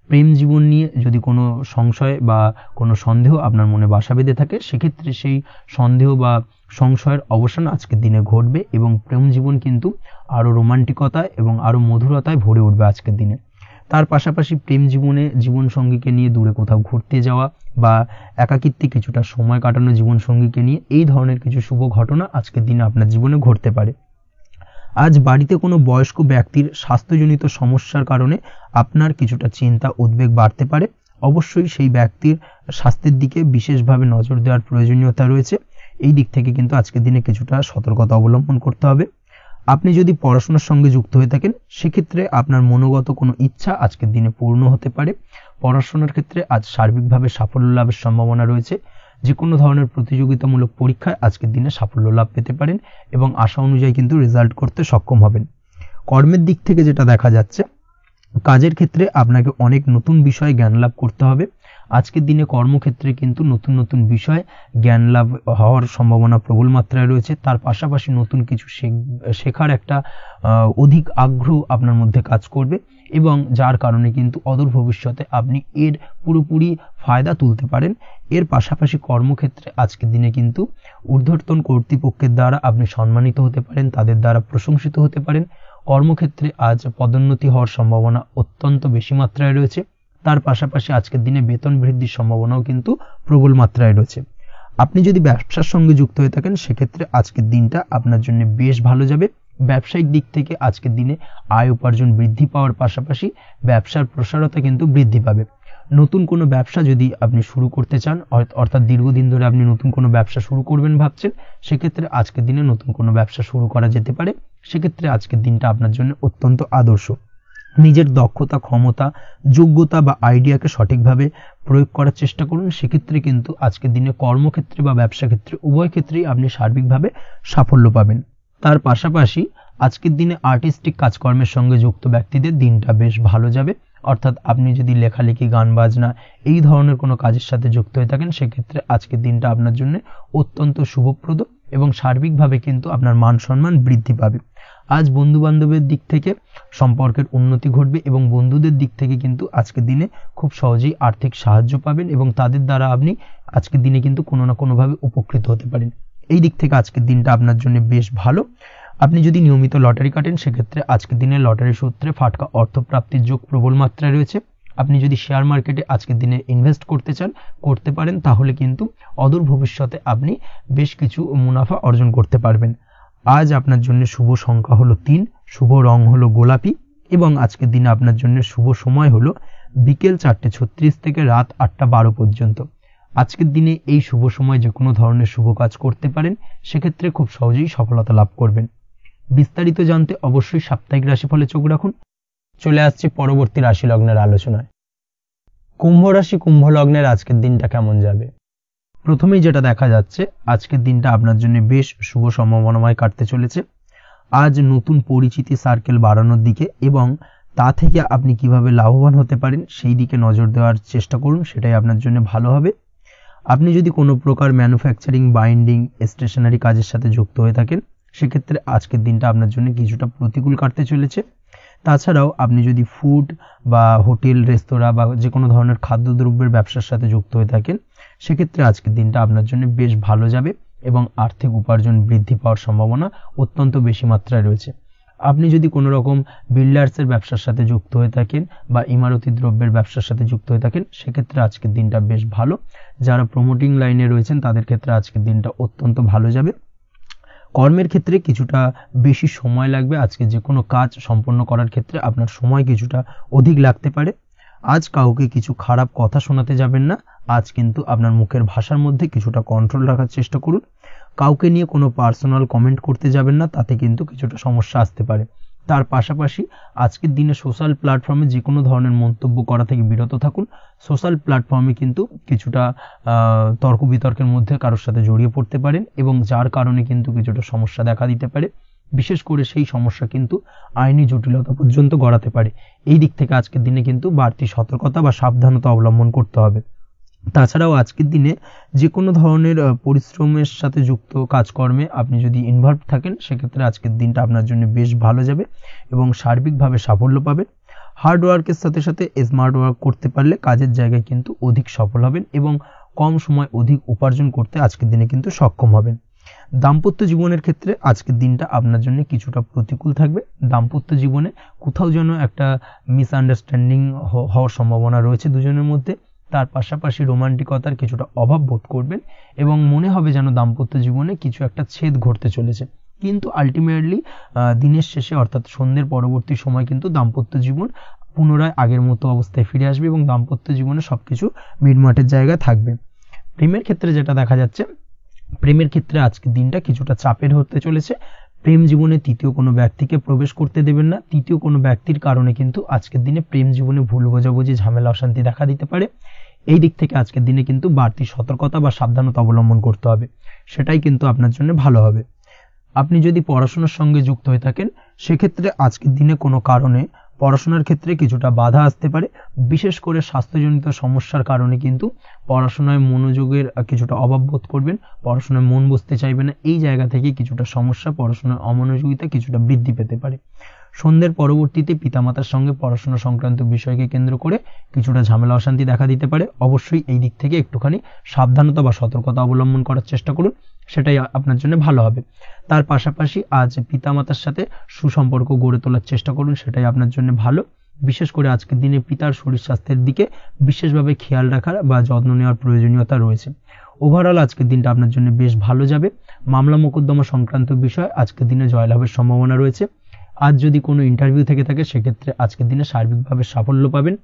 প্রেম জীবন নিয়ে যদি কোনো সংশয় বা কোনো সন্দেহ আপনার মনে বাসা বেঁধে থাকে, সেক্ষেত্রে সেই সন্দেহ বা সংশয়ের অবসান আজকের দিনে ঘটবে এবং প্রেম জীবন কিন্তু আরও রোমান্টিকতায় এবং আরও মধুরতায় ভরে উঠবে আজকের দিনে। তার পাশাপাশি প্রেম জীবনে জীবনসঙ্গীকে নিয়ে দূরে কোথাও ঘুরতে যাওয়া বা একাকিত্বে কিছুটা সময় কাটানো জীবনসঙ্গীকে নিয়ে, এই ধরনের কিছু শুভ ঘটনা আজকের দিনে আপনার জীবনে ঘটতে পারে। আজ বাড়িতে কোনো বয়স্ক ব্যক্তির স্বাস্থ্যজনিত সমস্যার কারণে আপনার কিছুটা চিন্তা উদ্বেগ বাড়তে পারে। অবশ্যই সেই ব্যক্তির স্বাস্থ্যের দিকে বিশেষভাবে নজর দেওয়ার প্রয়োজনীয়তা রয়েছে। এই দিক থেকে কিন্তু আজকের দিনে কিছুটা সতর্কতা অবলম্বন করতে হবে। আপনি যদি পড়াশোনার সঙ্গে যুক্ত হয়ে থাকেন, সেক্ষেত্রে আপনার মনোগত কোনো ইচ্ছা আজকের দিনে পূর্ণ হতে পারে। পড়াশোনার ক্ষেত্রে আজ সার্বিকভাবে সাফল্য লাভের সম্ভাবনা রয়েছে। যে কোনো ধরনের প্রতিযোগিতামূলক পরীক্ষায় আজকের দিনে সাফল্য লাভ পেতে পারেন এবং আশা অনুযায়ী কিন্তু রেজাল্ট করতে সক্ষম হবেন। কর্মের দিক থেকে যেটা দেখা যাচ্ছে, কাজের ক্ষেত্রে আপনাকে অনেক নতুন বিষয়ে জ্ঞান লাভ করতে হবে। আজকের দিনে কর্মক্ষেত্রে কিন্তু নতুন নতুন বিষয় জ্ঞান লাভ হওয়ার সম্ভাবনা প্রবল মাত্রায় রয়েছে। তার পাশাপাশি নতুন কিছু শেখার একটা অধিক আগ্রহ আপনার মধ্যে কাজ করবে এবং যার কারণে কিন্তু অদূর ভবিষ্যতে আপনি এর পুরোপুরি ফায়দা তুলতে পারেন। এর পাশাপাশি কর্মক্ষেত্রে আজকের দিনে কিন্তু ঊর্ধ্বতন কর্তৃপক্ষের দ্বারা আপনি সম্মানিত হতে পারেন, তাদের দ্বারা প্রশংসিত হতে পারেন। কর্মক্ষেত্রে আজ পদোন্নতি হওয়ার সম্ভাবনা অত্যন্ত বেশি মাত্রায় রয়েছে। তার পাশাপাশি আজকের দিনে বেতন বৃদ্ধির সম্ভাবনাও কিন্তু প্রবল মাত্রায় রয়েছে। আপনি যদি ব্যবসার সঙ্গে যুক্ত হয়ে থাকেন, সেক্ষেত্রে আজকের দিনটা আপনার জন্য বেশ ভালো যাবে। ব্যবসায়িক দিক থেকে আজকের দিনে আয় উপার্জন বৃদ্ধি পাওয়ার পাশাপাশি ব্যবসার প্রসারতা কিন্তু বৃদ্ধি পাবে। নতুন কোনো ব্যবসা যদি আপনি শুরু করতে চান, অর্থাৎ দীর্ঘদিন ধরে আপনি নতুন কোনো ব্যবসা শুরু করবেন ভাবছেন, সেক্ষেত্রে আজকের দিনে নতুন কোনো ব্যবসা শুরু করা যেতে পারে। সেক্ষেত্রে আজকের দিনটা আপনার জন্য অত্যন্ত আদর্শ। নিজের দক্ষতা, ক্ষমতা, যোগ্যতা বা আইডিয়াকে সঠিকভাবে প্রয়োগ করার চেষ্টা করুন। সেক্ষেত্রে কিন্তু আজকের দিনে কর্মক্ষেত্রে বা ব্যবসা ক্ষেত্রে উভয় ক্ষেত্রেই আপনি সার্বিকভাবে সাফল্য পাবেন। তার পাশাপাশি আজকের দিনে আর্টিস্টিক কাজকর্মের সঙ্গে যুক্ত ব্যক্তিদের দিনটা বেশ ভালো যাবে। অর্থাৎ আপনি যদি লেখালেখি, গান বাজনা এই ধরনের কোনো কাজের সাথে যুক্ত হয়ে থাকেন, সেক্ষেত্রে আজকের দিনটা আপনার জন্য অত্যন্ত শুভপ্রদ এবং সার্বিকভাবে কিন্তু আপনার মান সম্মান বৃদ্ধি পাবে। আজ বন্ধু বান্ধবের দিক থেকে সম্পর্কের উন্নতি ঘটবে এবং বন্ধুদের দিক থেকে কিন্তু আজকের দিনে খুব সহজেই আর্থিক সাহায্য পাবেন এবং তাদের দ্বারা আপনি আজকের দিনে কিন্তু কোনো না কোনোভাবে উপকৃত হতে পারেন। এই দিক থেকে আজকের দিনটা আপনার জন্য বেশ ভালো। আপনি যদি নিয়মিত লটারি কাটেন, সেক্ষেত্রে আজকের দিনে লটারি সূত্রে ফাটকা অর্থপ্রাপ্তির যোগ প্রবল মাত্রায় রয়েছে। আপনি যদি শেয়ার মার্কেটে আজকের দিনে ইনভেস্ট করতে চান, করতে পারেন, তাহলে কিন্তু অদূর ভবিষ্যতে আপনি বেশ কিছু মুনাফা অর্জন করতে পারবেন। আজ আপনার জন্য শুভ সংখ্যা হলো 3, শুভ রং হলো গোলাপি এবং আজকের দিনে আপনার জন্য শুভ সময় হলো বিকেল 4:36 থেকে রাত 8:12 পর্যন্ত। আজকের দিনে এই শুভ সময় যে কোনো ধরনের শুভ কাজ করতে পারেন, সেক্ষেত্রে খুব সহজেই সফলতা লাভ করবেন। বিস্তারিত জানতে অবশ্যই সাপ্তাহিক রাশিফলে চোখ রাখুন। চলে আসছি পরবর্তী রাশি লগ্নের আলোচনায়। কুম্ভ রাশি, কুম্ভ লগ্নের আজকের দিনটা কেমন যাবে? প্রথমেই যেটা দেখা যাচ্ছে, আজকের দিনটা আপনার জন্য বেশ শুভ সম্ভাবনাময় কাটতে চলেছে। আজ নতুন পরিচিতি সার্কেল বাড়ানোর দিকে এবং তা থেকে আপনি কিভাবে লাভবান হতে পারেন সেই দিকে নজর দেওয়ার চেষ্টা করুন, সেটাই আপনার জন্য ভালো হবে। আপনি যদি কোনো প্রকার ম্যানুফ্যাকচারিং, বাইন্ডিং, স্টেশনারি কাজের সাথে যুক্ত হয়ে থাকেন, সেক্ষেত্রে আজকের দিনটা আপনার জন্য কিছুটা প্রতিকূল কাটতে চলেছে। তাছাড়াও আপনি যদি ফুড বা হোটেল, রেস্তোরাঁ বা যে কোনো ধরনের খাদ্যদ্রব্যের ব্যবসার সাথে যুক্ত হয়ে থাকেন, সেক্ষেত্রে আজকের দিনটা আপনার জন্য বেশ ভালো যাবে এবং আর্থিক উপার্জন বৃদ্ধি পাওয়ার সম্ভাবনা অত্যন্ত বেশি মাত্রায় রয়েছে। আপনি যদি কোনো রকম বিল্ডার্সের ব্যবসার সাথে যুক্ত হয়ে থাকেন বা ইমারতি দ্রব্যের ব্যবসার সাথে যুক্ত হয়ে থাকেন, সেক্ষেত্রে আজকের দিনটা বেশ ভালো। যারা প্রমোটিং লাইনে রয়েছেন তাদের ক্ষেত্রে আজকের দিনটা অত্যন্ত ভালো যাবে। কর্মের ক্ষেত্রে কিছুটা বেশি সময় লাগবে। আজকে যে কোনো কাজ সম্পন্ন করার ক্ষেত্রে আপনার সময় কিছুটা অধিক লাগতে পারে। আজ কাউকে কিছু খারাপ কথা শোনাতে যাবেন না। আজ কিন্তু আপনার মুখের ভাষার মধ্যে কিছুটা কন্ট্রোল রাখার চেষ্টা করুন। কাউকে নিয়ে কোনো পার্সোনাল কমেন্ট করতে যাবেন না, তাতে কিন্তু কিছুটা সমস্যা আসতে পারে। তার পাশাপাশি আজকের দিনে সোশ্যাল প্ল্যাটফর্মে যে কোনো ধরনের মন্তব্য করা থেকে বিরত থাকুন। সোশ্যাল প্ল্যাটফর্মে কিন্তু কিছুটা তর্ক বিতর্কের মধ্যে কারোর সাথে জড়িয়ে পড়তে পারেন এবং যার কারণে কিন্তু কিছুটা সমস্যা দেখা দিতে পারে। বিশেষ করে সেই সমস্যা কিন্তু আইনি জটিলতা পর্যন্ত গড়াতে পারে। এই দিক থেকে আজকের দিনে কিন্তু বাড়তি সতর্কতা বা সাবধানতা অবলম্বন করতে হবে। তাছাড়াও আজকের দিনে যে কোনো ধরনের পরিশ্রমের সাথে যুক্ত কাজকর্মে আপনি যদি ইনভলভ থাকেন, সেক্ষেত্রে আজকের দিনটা আপনার জন্য বেশ ভালো যাবে এবং সার্বিকভাবে সাফল্য পাবেন। হার্ড ওয়ার্কের সাথে সাথে স্মার্ট ওয়ার্ক করতে পারলে কাজের জায়গায় কিন্তু অধিক সফল হবেন এবং কম সময় অধিক উপার্জন করতে আজকের দিনে কিন্তু সক্ষম হবেন। দাম্পত্য জীবনের ক্ষেত্রে আজকের দিনটা আপনার জন্য কিছুটা প্রতিকূল থাকবে। দাম্পত্য জীবনে কোথাও যেন একটা মিসআন্ডারস্ট্যান্ডিং হওয়ার সম্ভাবনা রয়েছে দুজনের মধ্যে। তার পাশাপাশি রোমান্টিকতার কিছুটা অভাব বোধ করবেন এবং মনে হবে যেন দাম্পত্য জীবনে কিছু একটা ছেদ ঘটতে চলেছে। কিন্তু আলটিমেটলি দিনের শেষে অর্থাৎ সন্ধ্যের পরবর্তী সময় কিন্তু দাম্পত্য জীবন পুনরায় আগের মতো অবস্থায় ফিরে আসবে এবং দাম্পত্য জীবনে সবকিছু মিটমাটের জায়গায় থাকবে। প্রেমের ক্ষেত্রে যেটা দেখা যাচ্ছে, প্রেমের ক্ষেত্রে আজকের দিনটা কিছুটা চাপের হতে চলেছে। প্রেম জীবনে তৃতীয় কোনো ব্যক্তিকে প্রবেশ করতে দেবেন না। তৃতীয় কোনো ব্যক্তির কারণে কিন্তু আজকের দিনে প্রেম জীবনে ভুল বোঝাবুঝি, ঝামেলা, অশান্তি দেখা দিতে পারে। এই দিক থেকে আজকের দিনে কিন্তু বাড়তি সতর্কতা বা সাবধানতা অবলম্বন করতে হবে, সেটাই কিন্তু আপনার জন্য ভালো হবে। আপনি যদি পড়াশোনার সঙ্গে যুক্ত হয়ে থাকেন, সেক্ষেত্রে আজকের দিনে কোনো কারণে পড়াশোনার ক্ষেত্রে কিছুটা বাধা আসতে পারে। বিশেষ করে স্বাস্থ্যজনিত সমস্যার কারণে কিন্তু পড়াশোনায় মনোযোগের কিছুটা অভাব বোধ করবেন, পড়াশোনায় মন বসতে চাইবে না। এই জায়গা থেকে কিছুটা সমস্যা, পড়াশোনার অমনোযোগিতা কিছুটা বৃদ্ধি পেতে পারে। সন্ধ্যের পরবর্তীতে পিতামাতার সঙ্গে পড়াশোনা সংক্রান্ত বিষয়কে কেন্দ্র করে কিছুটা ঝামেলা, অশান্তি দেখা দিতে পারে। অবশ্যই এই দিক থেকে একটুখানি সাবধানতা বা সতর্কতা অবলম্বন করার চেষ্টা করুন, সেটাই আপনার জন্য ভালো হবে। তার পাশাপাশি আজ পিতামাতার সাথে সুসম্পর্ক গড়ে তোলার চেষ্টা করুন, সেটাই আপনার জন্য ভালো। বিশেষ করে আজকের দিনে পিতার শরীর স্বাস্থ্যের দিকে বিশেষভাবে খেয়াল রাখার বা যত্ন নেওয়ার প্রয়োজনীয়তা রয়েছে। ওভারঅল আজকের দিনটা আপনার জন্য বেশ ভালো যাবে। মামলা মোকদ্দমা সংক্রান্ত বিষয় আজকের দিনে জয়লাভের সম্ভাবনা রয়েছে। আজ যদি কোনো ইন্টারভিউ থেকে থাকে, সেক্ষেত্রে আজকের দিনে সার্বিকভাবে সাফল্য পাবেন।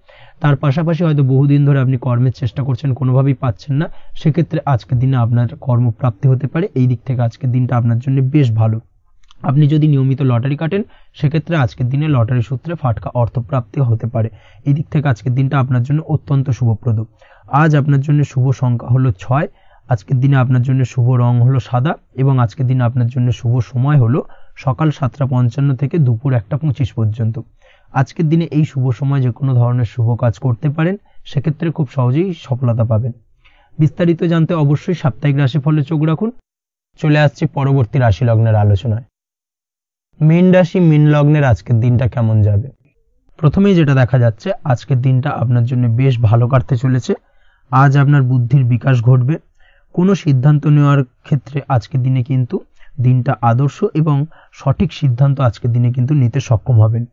তার পাশাপাশি হয়তো বহুদিন ধরে আপনি কর্মের চেষ্টা করছেন, কোনোভাবেই পাচ্ছেন না, সেক্ষেত্রে আজকের দিনে আপনার কর্মপ্রাপ্তি হতে পারে। এই দিক থেকে আজকের দিনটা আপনার জন্য বেশ ভালো। আপনি যদি নিয়মিত লটারি কাটেন সেক্ষেত্রে আজকের দিনে লটারি সূত্রে ফাটকা অর্থপ্রাপ্তি হতে পারে। এই দিক থেকে আজকের দিনটা আপনার জন্য অত্যন্ত শুভপ্রদ। আজ আপনার জন্য শুভ সংখ্যা হলো 6। আজকের দিনে আপনার জন্য শুভ রং হলো সাদা এবং আজকের দিনে আপনার জন্য শুভ সময় হলো সকাল 7:55 থেকে দুপুর 1:25 পর্যন্ত। আজকের দিনে এই শুভ সময় যে কোনো ধরনের শুভ কাজ করতে পারেন, সেক্ষেত্রে খুব সহজেই সফলতা পাবেন। বিস্তারিত জানতে অবশ্যই সাপ্তাহিক রাশিফলে চোখ রাখুন। চলে আসছি পরবর্তী রাশি লগ্নের আলোচনায়। মীন রাশি মীন লগ্নের আজকের দিনটা কেমন যাবে? প্রথমেই যেটা দেখা যাচ্ছে, আজকের দিনটা আপনার জন্য বেশ ভালো কাটতে চলেছে। আজ আপনার বুদ্ধির বিকাশ ঘটবে। কোনো সিদ্ধান্ত নেওয়ার ক্ষেত্রে আজকের দিনে কিন্তু দিনটা আদর্শ এবং সঠিক সিদ্ধান্ত আজকের দিনে কিন্তু নিতে সক্ষম হবেন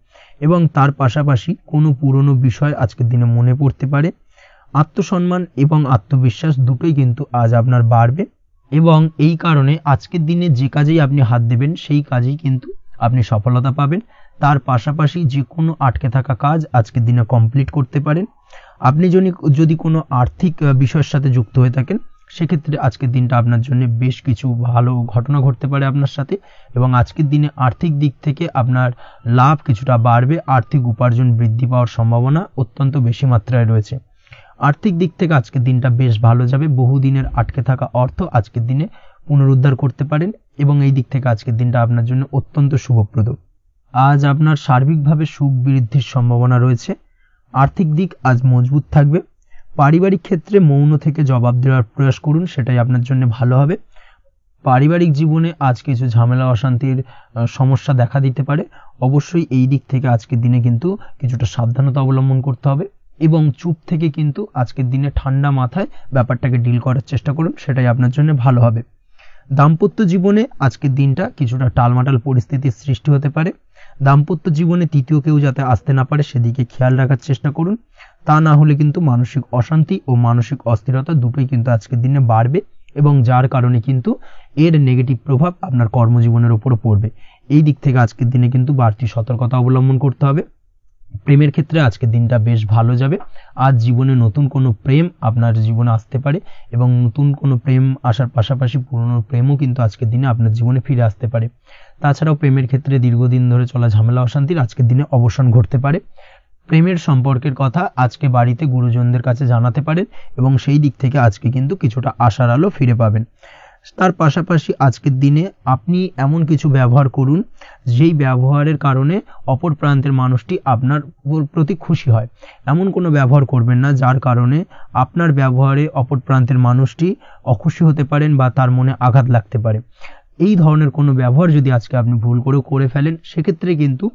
এবং তার পাশাপাশি কোনো পুরনো বিষয় আজকের দিনে মনে পড়তে পারে। আত্মসম্মান এবং আত্মবিশ্বাস দুটোই কিন্তু আজ আপনার বাড়বে এবং এই কারণে আজকের দিনে যে কাজেই আপনি হাত দেবেন সেই কাজেই কিন্তু আপনি সফলতা পাবেন। তার পাশাপাশি যে কোনো আটকে থাকা কাজ আজকের দিনে কমপ্লিট করতে পারেন। আপনি যদি কোনো আর্থিক বিষয়ের সাথে যুক্ত হয়ে থাকেন, সেক্ষেত্রে আজকের দিনটা আপনার জন্য বেশ কিছু ভালো ঘটনা ঘটতে পারে আপনার সাথে এবং আজকের দিনে আর্থিক দিক থেকে আপনার লাভ কিছুটা বাড়বে। আর্থিক উপার্জন বৃদ্ধি পাওয়ার সম্ভাবনা অত্যন্ত বেশি মাত্রায় রয়েছে। আর্থিক দিক থেকে আজকের দিনটা বেশ ভালো যাবে। বহুদিনের আটকে থাকা অর্থ আজকের দিনে পুনরুদ্ধার করতে পারেন এবং এই দিক থেকে আজকের দিনটা আপনার জন্য অত্যন্ত শুভপ্রদ। আজ আপনার সার্বিকভাবে সুখ বৃদ্ধির সম্ভাবনা রয়েছে। আর্থিক দিক আজ মজবুত থাকবে। পারিবারিক ক্ষেত্রে মৌন থেকে জবাব দেওয়ার প্রয়াস করুন, সেটাই আপনার জন্য ভালো হবে। পারিবারিক জীবনে আজ কিছু ঝামেলা অশান্তির সমস্যা দেখা দিতে পারে। অবশ্যই এই দিক থেকে আজকের দিনে কিন্তু কিছুটা সাবধানতা অবলম্বন করতে হবে এবং চুপ থেকে কিন্তু আজকের দিনে ঠান্ডা মাথায় ব্যাপারটাকে ডিল করার চেষ্টা করুন, সেটাই আপনার জন্য ভালো হবে। দাম্পত্য জীবনে আজকের দিনটা কিছুটা টালমাটাল পরিস্থিতির সৃষ্টি হতে পারে। দাম্পত্য জীবনে তৃতীয় কেউ যাতে আসতে না পারে সেদিকে খেয়াল রাখার চেষ্টা করুন। তা না হলে কিন্তু মানসিক অশান্তি ও মানসিক অস্থিরতা দুটোই কিন্তু আজকের দিনে বাড়বে এবং যার কারণে কিন্তু এর নেগেটিভ প্রভাব আপনার কর্মজীবনের উপর পড়বে। এই দিক থেকে আজকের দিনে কিন্তু বাড়তি সতর্কতা অবলম্বন করতে হবে। প্রেমের ক্ষেত্রে আজকের দিনটা বেশ ভালো যাবে। আজ জীবনে নতুন কোনো প্রেম আপনার জীবনে আসতে পারে এবং নতুন কোনো প্রেম আসার পাশাপাশি পুরনো প্রেমও কিন্তু আজকের দিনে আপনার জীবনে ফিরে আসতে পারে। তাছাড়াও প্রেমের ক্ষেত্রে দীর্ঘদিন ধরে চলা ঝামেলা অশান্তির আজকের দিনে অবসান ঘটতে পারে। প্রেমের সম্পর্কের কথা আজকে বাড়িতে গুরুজনদের কাছে জানাতে পারেন এবং সেই দিক থেকে আজকে কিন্তু কিছুটা আশার আলো ফিরে পাবেন। তার পাশাপাশি আজকের দিনে আপনি এমন কিছু ব্যবহার করুন যেই ব্যবহারের কারণে অপর প্রান্তের মানুষটি আপনার প্রতি খুশি হয়। এমন কোনো ব্যবহার করবেন না যার কারণে আপনার ব্যবহারে অপর প্রান্তের মানুষটি অখুশি হতে পারেন বা তার মনে আঘাত লাগতে পারে। এই ধরনের কোনো ব্যবহার যদি আজকে আপনি ভুল করে ফেলেন, সেক্ষেত্রে কিন্তু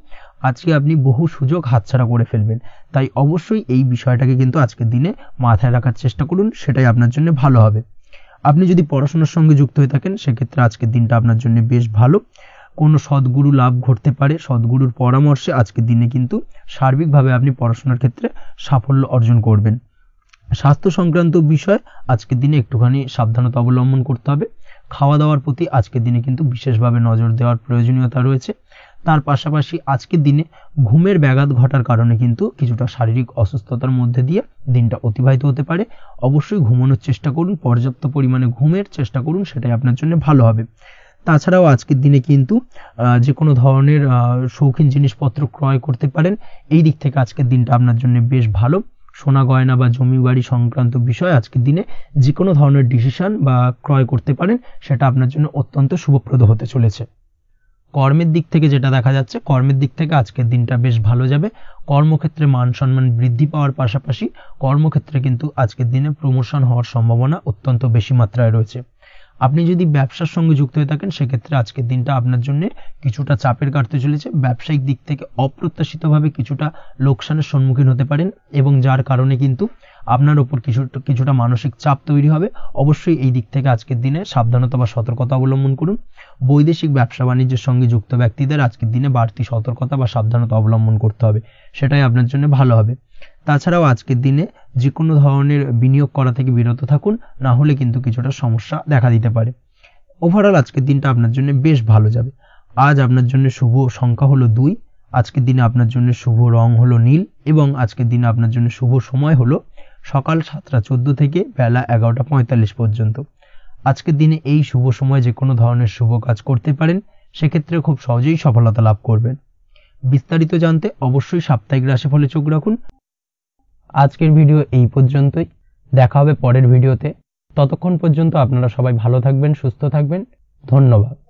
আজকে আপনি বহু সুযোগ হাতছাড়া করে ফেলবেন। তাই অবশ্যই এই বিষয়টাকে কিন্তু আজকের দিনে মাথায় রাখার চেষ্টা করুন, সেটাই আপনার জন্য ভালো হবে। আপনি যদি পড়াশোনার সঙ্গে যুক্ত হয়ে থাকেন, সেক্ষেত্রে আজকের দিনটা আপনার জন্য বেশ ভালো। কোনো সদ্গুরু লাভ ঘটতে পারে। সদ্গুরুর পরামর্শে আজকের দিনে কিন্তু সার্বিকভাবে আপনি পড়াশোনার ক্ষেত্রে সাফল্য অর্জন করবেন। স্বাস্থ্য সংক্রান্ত বিষয় আজকের দিনে একটুখানি সাবধানতা অবলম্বন করতে হবে। খাওয়া দাওয়ার প্রতি আজকের দিনে কিন্তু বিশেষভাবে নজর দেওয়ার প্রয়োজনীয়তা রয়েছে। তার পাশাপাশি আজকের দিনে ঘুমের ব্যাঘাত ঘটার কারণে কিন্তু কিছুটা শারীরিক অসুস্থতার মধ্যে দিয়ে দিনটা অতিবাহিত হতে পারে। অবশ্যই ঘুমানোর চেষ্টা করুন, পর্যাপ্ত পরিমাণে ঘুমের চেষ্টা করুন, সেটাই আপনার জন্য ভালো হবে। তাছাড়াও আজকের দিনে কিন্তু যে কোনো ধরনের শৌখিন জিনিসপত্র ক্রয় করতে পারেন। এই দিক থেকে আজকের দিনটা আপনার জন্য বেশ ভালো। সোনা গয়না বা জমি বাড়ি সংক্রান্ত বিষয় আজকের দিনে যে কোনো ধরনের ডিসিশন বা ক্রয় করতে পারেন, সেটা আপনার জন্য অত্যন্ত শুভপ্রদ হতে চলেছে। কর্মের দিক থেকে যেটা দেখা যাচ্ছে, কর্মের দিক থেকে আজকের দিনটা বেশ ভালো যাবে। কর্মক্ষেত্রে মান সম্মান বৃদ্ধি পাওয়ার পাশাপাশি কর্মক্ষেত্রে কিন্তু আজকের দিনে প্রমোশন হওয়ার সম্ভাবনা অত্যন্ত বেশি মাত্রায় রয়েছে। আপনি যদি ব্যবসার সঙ্গে যুক্ত হয়ে থাকেন, সেক্ষেত্রে আজকের দিনটা আপনার জন্য কিছুটা চাপের কাটতে চলেছে। ব্যবসায়িক দিক থেকে অপ্রত্যাশিতভাবে কিছুটা লোকসানের সম্মুখীন হতে পারেন এবং যার কারণে কিন্তু আপনার উপর কিছুটা মানসিক চাপ তৈরি হবে। অবশ্যই এই দিক থেকে আজকের দিনে সাবধানতা বা সতর্কতা অবলম্বন করুন। বৈদেশিক ব্যবসা বাণিজ্যের সঙ্গে যুক্ত ব্যক্তিদের আজকের দিনে বাড়তি সতর্কতা বা সাবধানতা অবলম্বন করতে হবে, সেটাই আপনার জন্য ভালো হবে। তাছাড়াও আজকের দিনে যে কোনো ধরনের বিনিয়োগ করা থেকে বিরত থাকুন, না হলে কিন্তু কিছুটা সমস্যা দেখা দিতে পারে। ওভারঅল আজকের দিনটা আপনার জন্য বেশ ভালো যাবে। আজ আপনার জন্য শুভ সংখ্যা হলো 2। আজকের দিনে আপনার জন্য শুভ রং হলো নীল এবং আজকের দিনে আপনার জন্য শুভ সময় হলো সকাল 7:14 থেকে বেলা 11:45 পর্যন্ত। আজকের দিনে এই শুভ সময় যে কোনো ধরনের শুভ কাজ করতে পারেন। সেক্ষেত্রে খুব সহজেই সফলতা লাভ করবেন। বিস্তারিত জানতে অবশ্যই সাপ্তাহিক রাশিফলে চোখ রাখুন। আজকের ভিডিও এই পর্যন্তই, দেখা হবে পরের ভিডিওতে। ততক্ষণ পর্যন্ত আপনারা সবাই ভালো থাকবেন, সুস্থ থাকবেন। ধন্যবাদ।